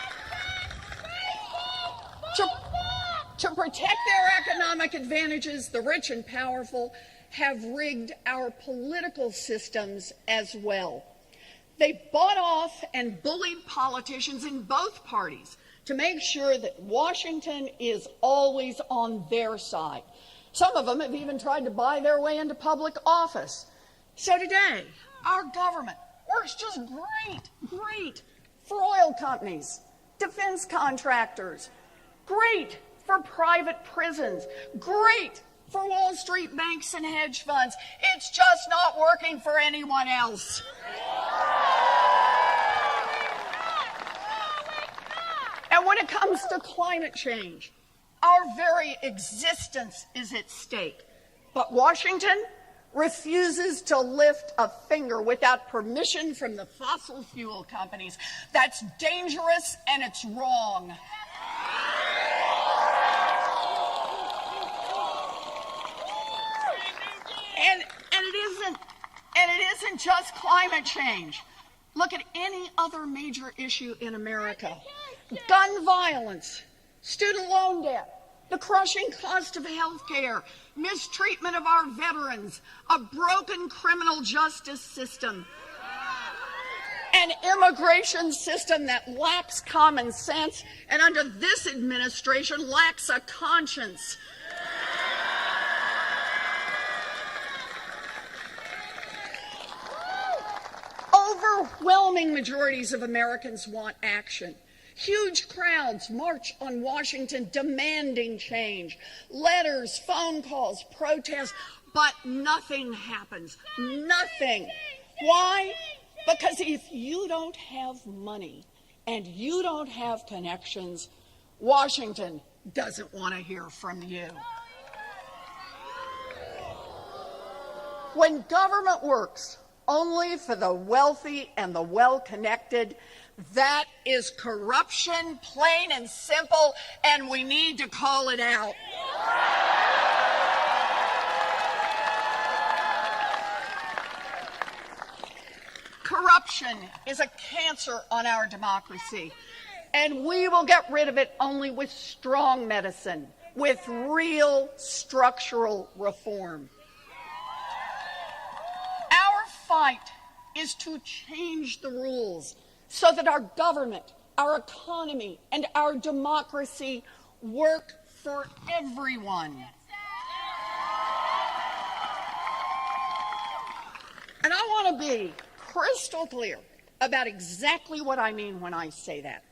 To protect their economic advantages, the rich and powerful have rigged our political systems as well. They bought off and bullied politicians in both parties to make sure that Washington is always on their side. Some of them have even tried to buy their way into public office. So today, our government works just great for oil companies, defense contractors, great for private prisons, great for Wall Street banks and hedge funds. It's just not working for anyone else. And when it comes to climate change, our very existence is at stake. But Washington refuses to lift a finger without permission from the fossil fuel companies. That's dangerous and it's wrong. And it isn't just climate change. Look at any other major issue in America. Gun violence, student loan debt, the crushing cost of health care, mistreatment of our veterans, a broken criminal justice system, an immigration system that lacks common sense and under this administration lacks a conscience. Overwhelming majorities of Americans want action. Huge crowds march on Washington demanding change. Letters, phone calls, protests, but nothing happens. Nothing. Why? Because if you don't have money and you don't have connections, Washington doesn't want to hear from you. When government works only for the wealthy and the well-connected, that is corruption, plain and simple, and we need to call it out. Corruption is a cancer on our democracy, and we will get rid of it only with strong medicine, with real structural reform. Our fight is to change the rules so that our government, our economy, and our democracy work for everyone. want to be crystal clear about exactly what I mean when I say that.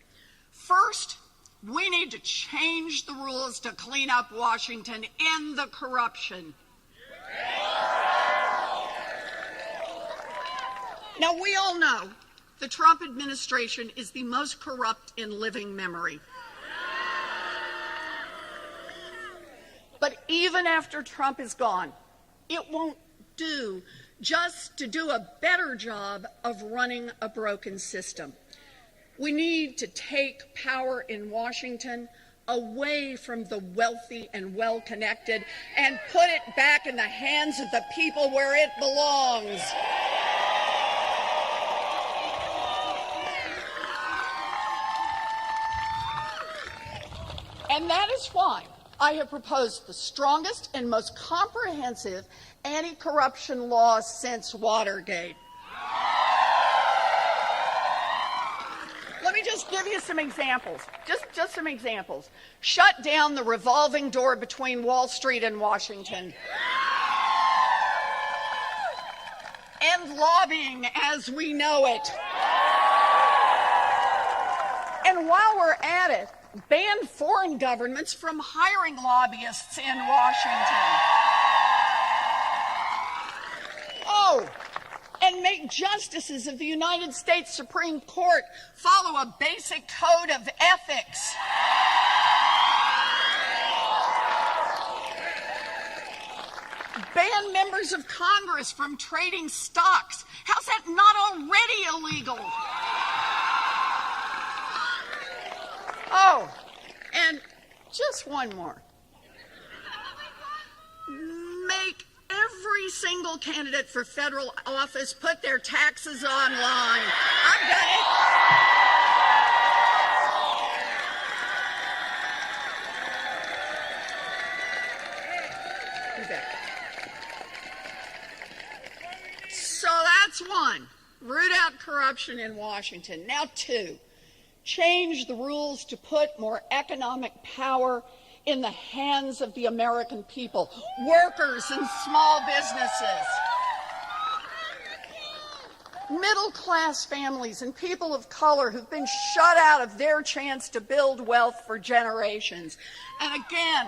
First, we need to change the rules to clean up Washington and the corruption. Now, we all know the Trump administration is the most corrupt in living memory. But even after Trump is gone, it won't do just to do a better job of running a broken system. We need to take power in Washington away from the wealthy and well-connected and put it back in the hands of the people where it belongs. And that is why I have proposed the strongest and most comprehensive anti-corruption law since Watergate. Let me just give you some examples, just some examples. Shut down the revolving door between Wall Street and Washington. End lobbying as we know it. And while we're at it, ban foreign governments from hiring lobbyists in Washington. Oh, and make justices of the United States Supreme Court follow a basic code of ethics. Ban members of Congress from trading stocks. How's that not already illegal? Oh, and just one more. Make every single candidate for federal office put their taxes online. I've done it. You bet. So that's one. Root out corruption in Washington. Now two. Change the rules to put more economic power in the hands of the American people, workers and small businesses. Middle-class families and people of color who've been shut out of their chance to build wealth for generations. And again,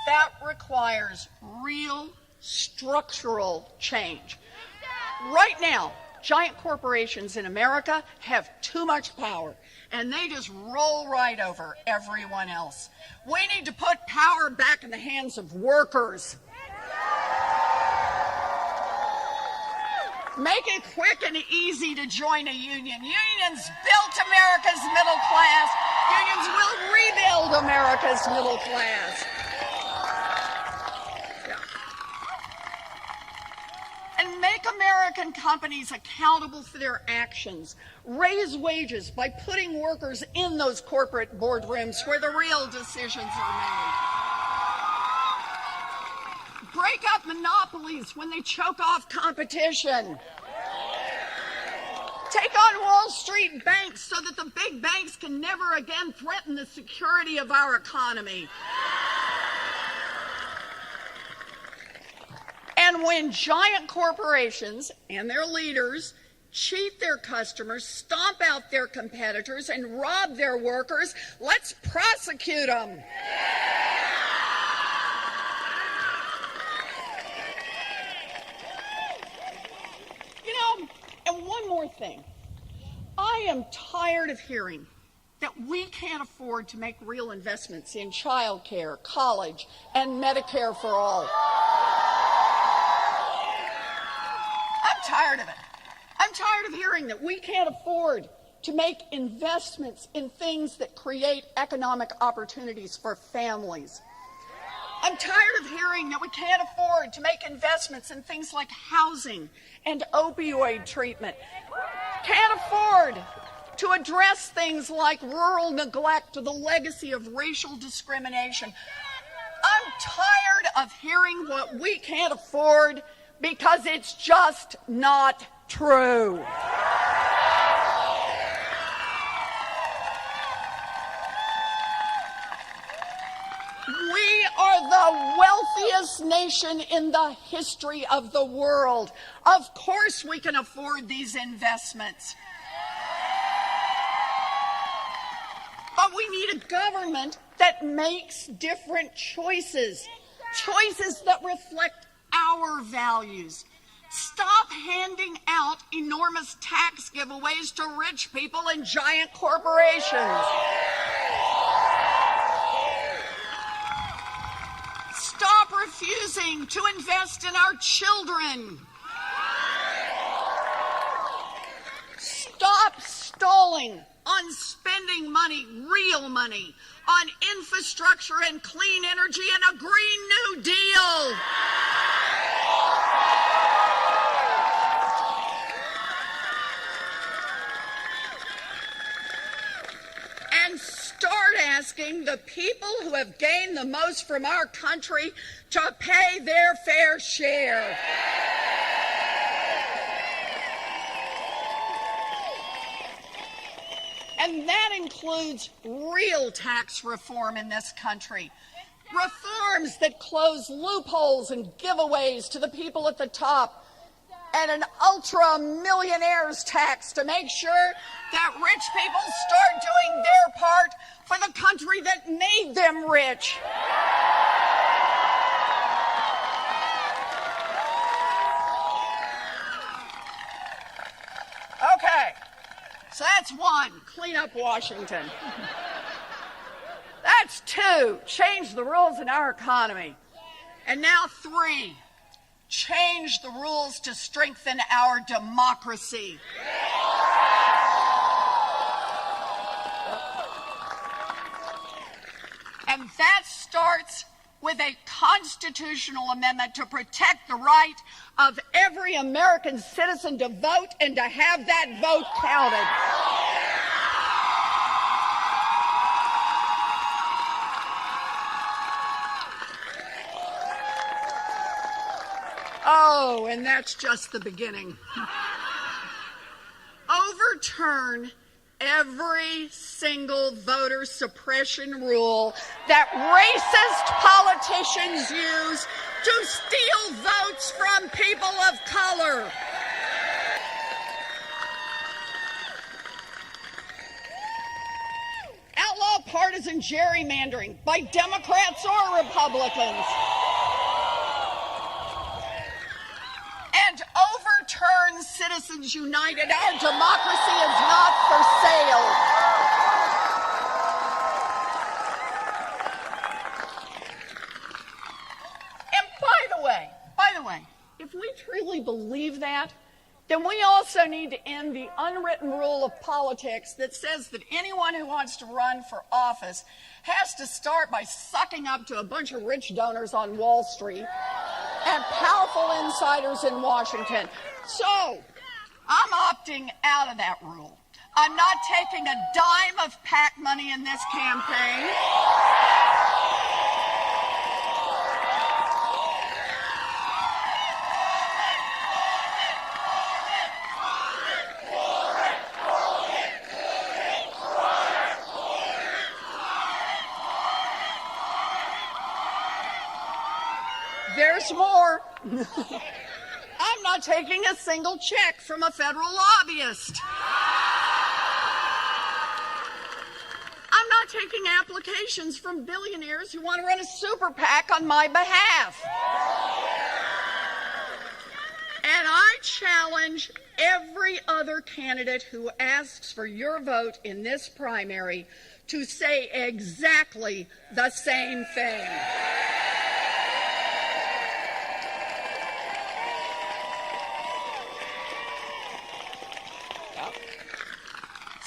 that requires real structural change. Right now, giant corporations in America have too much power, and they just roll right over everyone else. We need to put power back in the hands of workers. Make it quick and easy to join a union. Unions built America's middle class. Unions will rebuild America's middle class. And make American companies accountable for their actions. Raise wages by putting workers in those corporate boardrooms where the real decisions are made. Break up monopolies when they choke off competition. Take on Wall Street banks so that the big banks can never again threaten the security of our economy. And when giant corporations and their leaders cheat their customers, stomp out their competitors, and rob their workers, let's prosecute them. You know, and one more thing. I am tired of hearing that we can't afford to make real investments in child care, college, and Medicare for all. I'm tired of it. I'm tired of hearing that we can't afford to make investments in things that create economic opportunities for families. I'm tired of hearing that we can't afford to make investments in things like housing and opioid treatment. Can't afford to address things like rural neglect or the legacy of racial discrimination. I'm tired of hearing what we can't afford because it's just not true. We are the the wealthiest nation in the history of the world. Of course we can afford these investments. But we need a government that makes different choices, choices that reflect our values. Stop handing out enormous tax giveaways to rich people and giant corporations. Stop refusing to invest in our children. Stop stalling on spending money, real money, on infrastructure and clean energy and a Green New Deal. And start asking the people who have gained the most from our country to pay their fair share. And that includes real tax reform in this country. Reforms that close loopholes and giveaways to the people at the top, and an ultra-millionaires tax to make sure that rich people start doing their part for the country that made them rich. Okay, so that's one, clean up Washington. That's two, change the rules in our economy. And now three, change the rules to strengthen our democracy. And that starts with a constitutional amendment to protect the right of every American citizen to vote and to have that vote counted. Oh, and that's just the beginning. Overturn every single voter suppression rule that racist politicians use to steal votes from people of color. Outlaw partisan gerrymandering by Democrats or Republicans. And overturn Citizens United. Our democracy is not for sale. And by the way, if we truly believe that, then we also need to end the unwritten rule of politics that says that anyone who wants to run for office has to start by sucking up to a bunch of rich donors on Wall Street and powerful insiders in Washington. So, I'm opting out of that rule. I'm not taking a dime of PAC money in this campaign. There's more. I'm not taking a single check from a federal lobbyist. I'm not taking applications from billionaires who want to run a super PAC on my behalf. And I challenge every other candidate who asks for your vote in this primary to say exactly the same thing.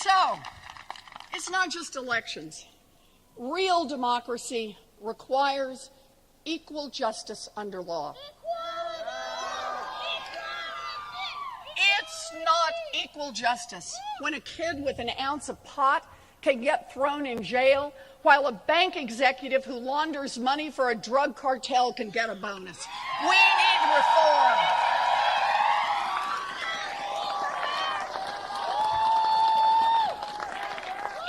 So, it's not just elections. Real democracy requires equal justice under law. It's not equal justice when a kid with an ounce of pot can get thrown in jail while a bank executive who launders money for a drug cartel can get a bonus. We need reform.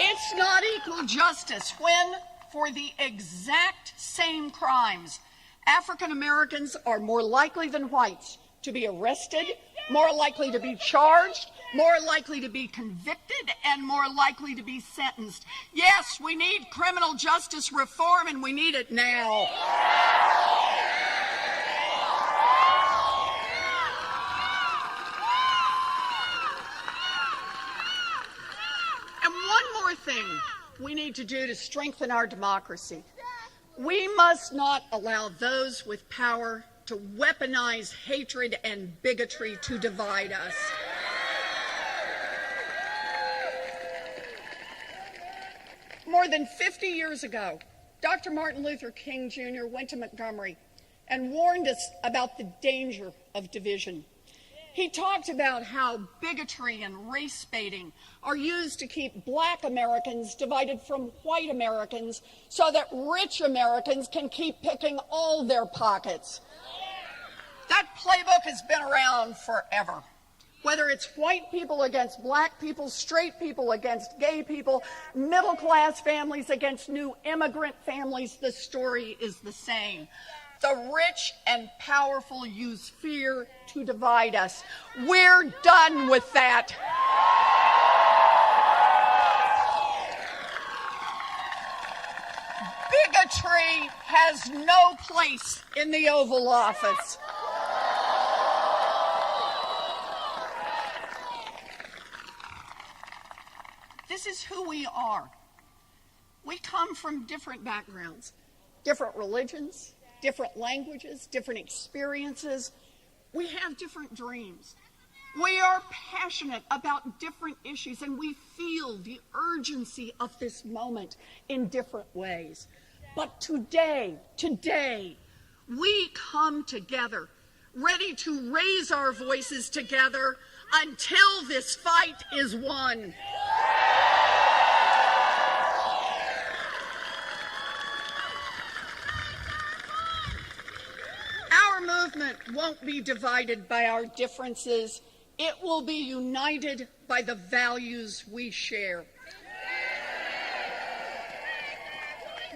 It's not equal justice when for the exact same crimes, African Americans are more likely than whites to be arrested, more likely to be charged, more likely to be convicted, and more likely to be sentenced. Yes, we need criminal justice reform, and we need it now. And one more thing we need to do to strengthen our democracy. We must not allow those with power to weaponize hatred and bigotry to divide us. More than 50 years ago, Dr. Martin Luther King Jr. went to Montgomery and warned us about the danger of division. He talked about how bigotry and race baiting are used to keep black Americans divided from white Americans so that rich Americans can keep picking all their pockets. That playbook has been around forever. Whether it's white people against black people, straight people against gay people, middle-class families against new immigrant families, the story is the same. The rich and powerful use fear to divide us. We're done with that. Bigotry has no place in the Oval Office. This is who we are. We come from different backgrounds, different religions, different languages, different experiences. We have different dreams. We are passionate about different issues, and we feel the urgency of this moment in different ways. But today, we come together, ready to raise our voices together until this fight is won. Movement won't be divided by our differences. It will be united by the values we share.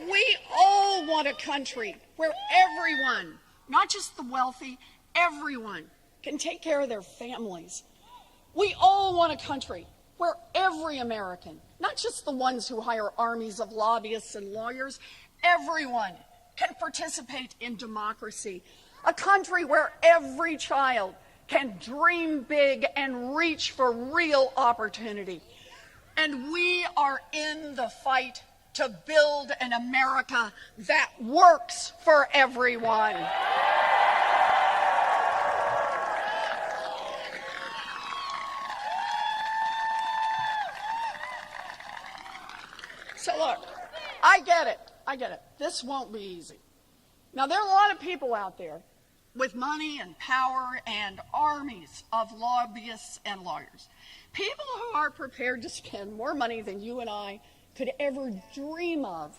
We all want a country where everyone, not just the wealthy, everyone can take care of their families. We all want a country where every American, not just the ones who hire armies of lobbyists and lawyers, everyone can participate in democracy. A country where every child can dream big and reach for real opportunity. And we are in the fight to build an America that works for everyone. So look, I get it. This won't be easy. Now, there are a lot of people out there with money and power and armies of lobbyists and lawyers. People who are prepared to spend more money than you and I could ever dream of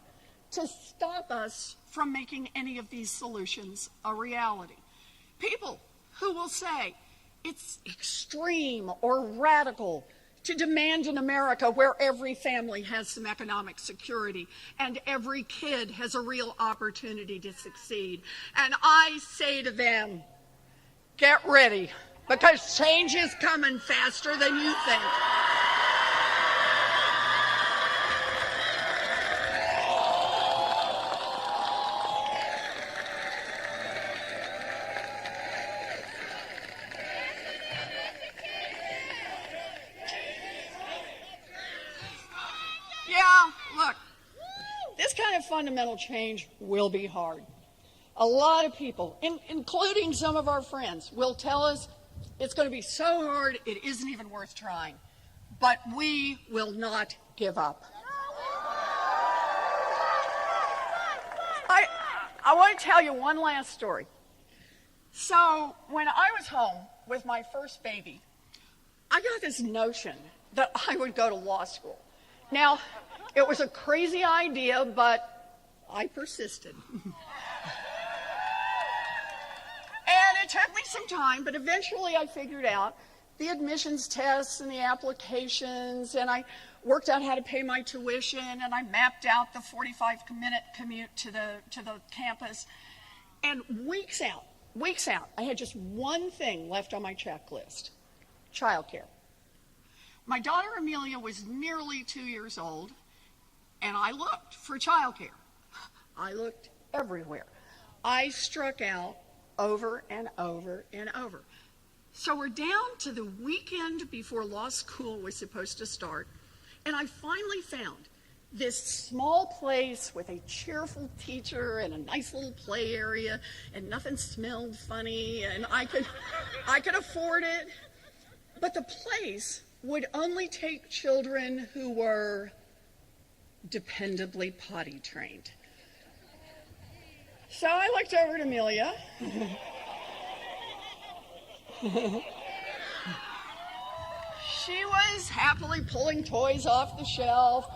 to stop us from making any of these solutions a reality. People who will say it's extreme or radical to demand an America where every family has some economic security and every kid has a real opportunity to succeed. And I say to them, get ready, because change is coming faster than you think. Fundamental change will be hard. A lot of people, including some of our friends, will tell us it's going to be so hard it isn't even worth trying. But we will not give up. I want to tell you one last story. So when I was home with my first baby, I got this notion that I would go to law school. Now, it was a crazy idea, but I persisted. And it took me some time, but eventually I figured out the admissions tests and the applications, and I worked out how to pay my tuition, and I mapped out the 45-minute commute to the campus. And weeks out, I had just one thing left on my checklist: childcare. My daughter Amelia was nearly 2 years old, and I looked for childcare. I looked everywhere. I struck out over and over and over. So we're down to the weekend before law school was supposed to start, and I finally found this small place with a cheerful teacher and a nice little play area, and nothing smelled funny, and I could afford it. But the place would only take children who were dependably potty trained. So I looked over at Amelia. She was happily pulling toys off the shelf,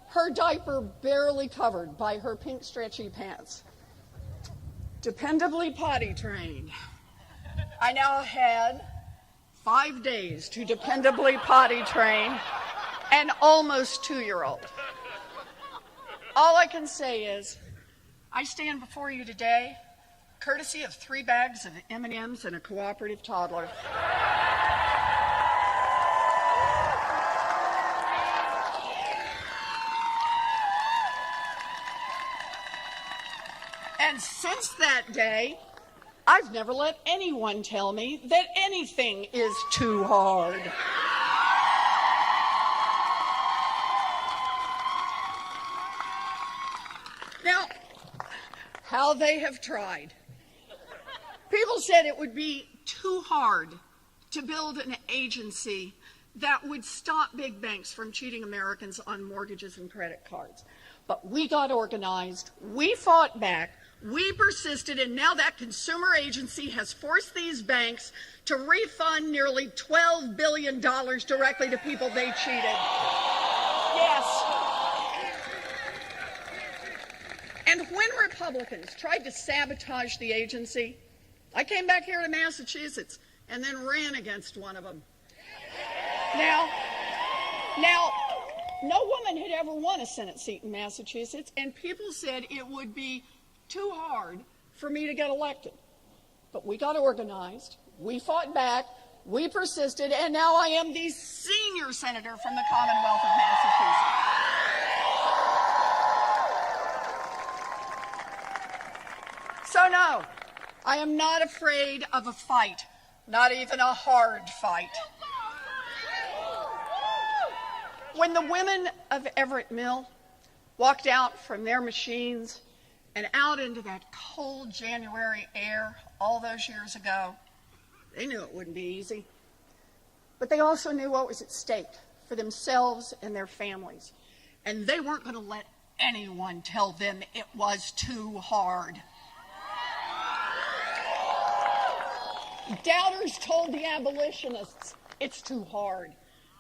her diaper barely covered by her pink stretchy pants. Dependably potty trained. I now had 5 days to dependably potty train an almost 2-year-old. All I can say is, I stand before you today courtesy of 3 bags of M&Ms and a cooperative toddler. And since that day, I've never let anyone tell me that anything is too hard. Now, how they have tried. People said it would be too hard to build an agency that would stop big banks from cheating Americans on mortgages and credit cards. But we got organized, we fought back, we persisted, and now that consumer agency has forced these banks to refund nearly $12 billion directly to people they cheated. Yes. And when Republicans tried to sabotage the agency, I came back here to Massachusetts and then ran against one of them. Now, no woman had ever won a Senate seat in Massachusetts, and people said it would be too hard for me to get elected. But we got organized, we fought back, we persisted, and now I am the senior senator from the Commonwealth of Massachusetts. So no, I am not afraid of a fight, not even a hard fight. When the women of Everett Mill walked out from their machines and out into that cold January air all those years ago, they knew it wouldn't be easy. But they also knew what was at stake for themselves and their families. And they weren't going to let anyone tell them it was too hard. Doubters told the abolitionists, it's too hard.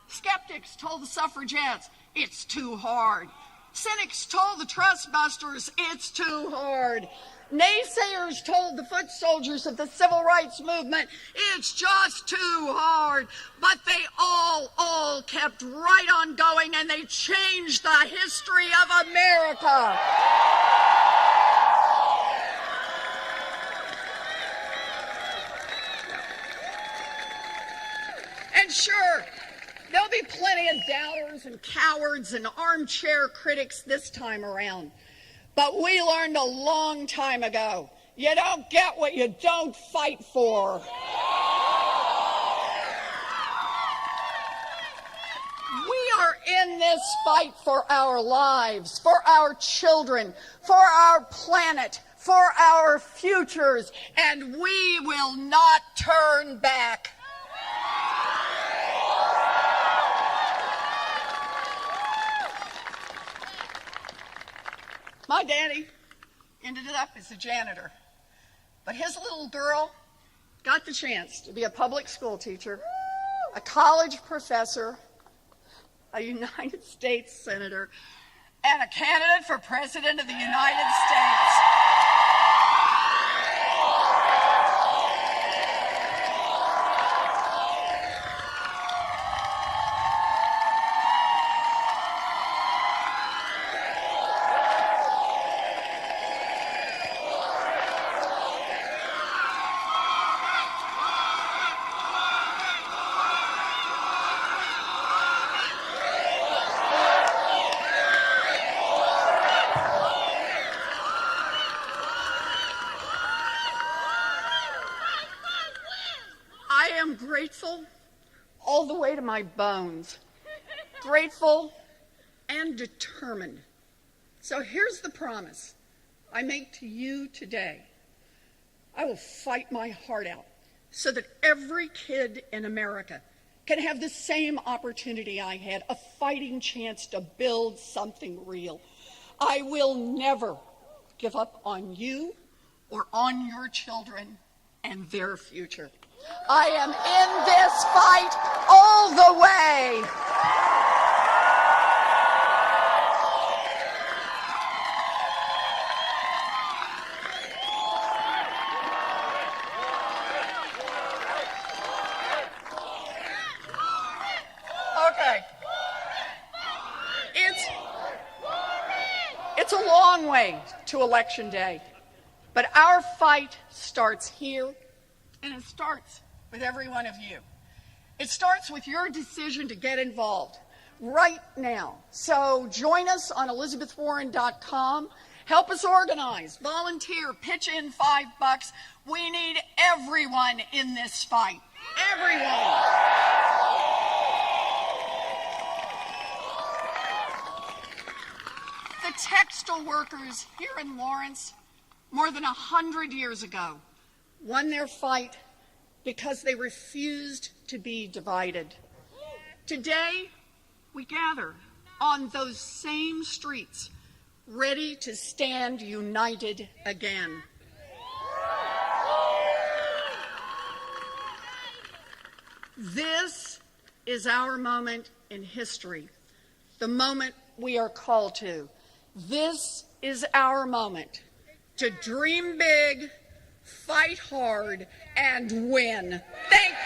Skeptics told the suffragettes, it's too hard. Cynics told the trust busters, it's too hard. Naysayers told the foot soldiers of the civil rights movement, it's just too hard. But they all kept right on going, and they changed the history of America. And sure, there'll be plenty of doubters and cowards and armchair critics this time around. But we learned a long time ago, you don't get what you don't fight for. We are in this fight for our lives, for our children, for our planet, for our futures, and we will not turn back. My daddy ended up as a janitor, but his little girl got the chance to be a public school teacher, a college professor, a United States senator, and a candidate for president of the United States. am grateful all the way to my bones. Grateful and determined. So here's the promise I make to you today. I will fight my heart out so that every kid in America can have the same opportunity I had, a fighting chance to build something real. I will never give up on you or on your children and their future. I am in this fight all the way. Okay. It's a long way to Election Day, but our fight starts here, and it starts with every one of you. It starts with your decision to get involved right now. So join us on ElizabethWarren.com. Help us organize, volunteer, pitch in $5. We need everyone in this fight. Everyone. The textile workers here in Lawrence, more than 100 years ago, won their fight because they refused to be divided. Today, we gather on those same streets, ready to stand united again. This is our moment in history, the moment we are called to. This is our moment to dream big, fight hard, and win. Thank you.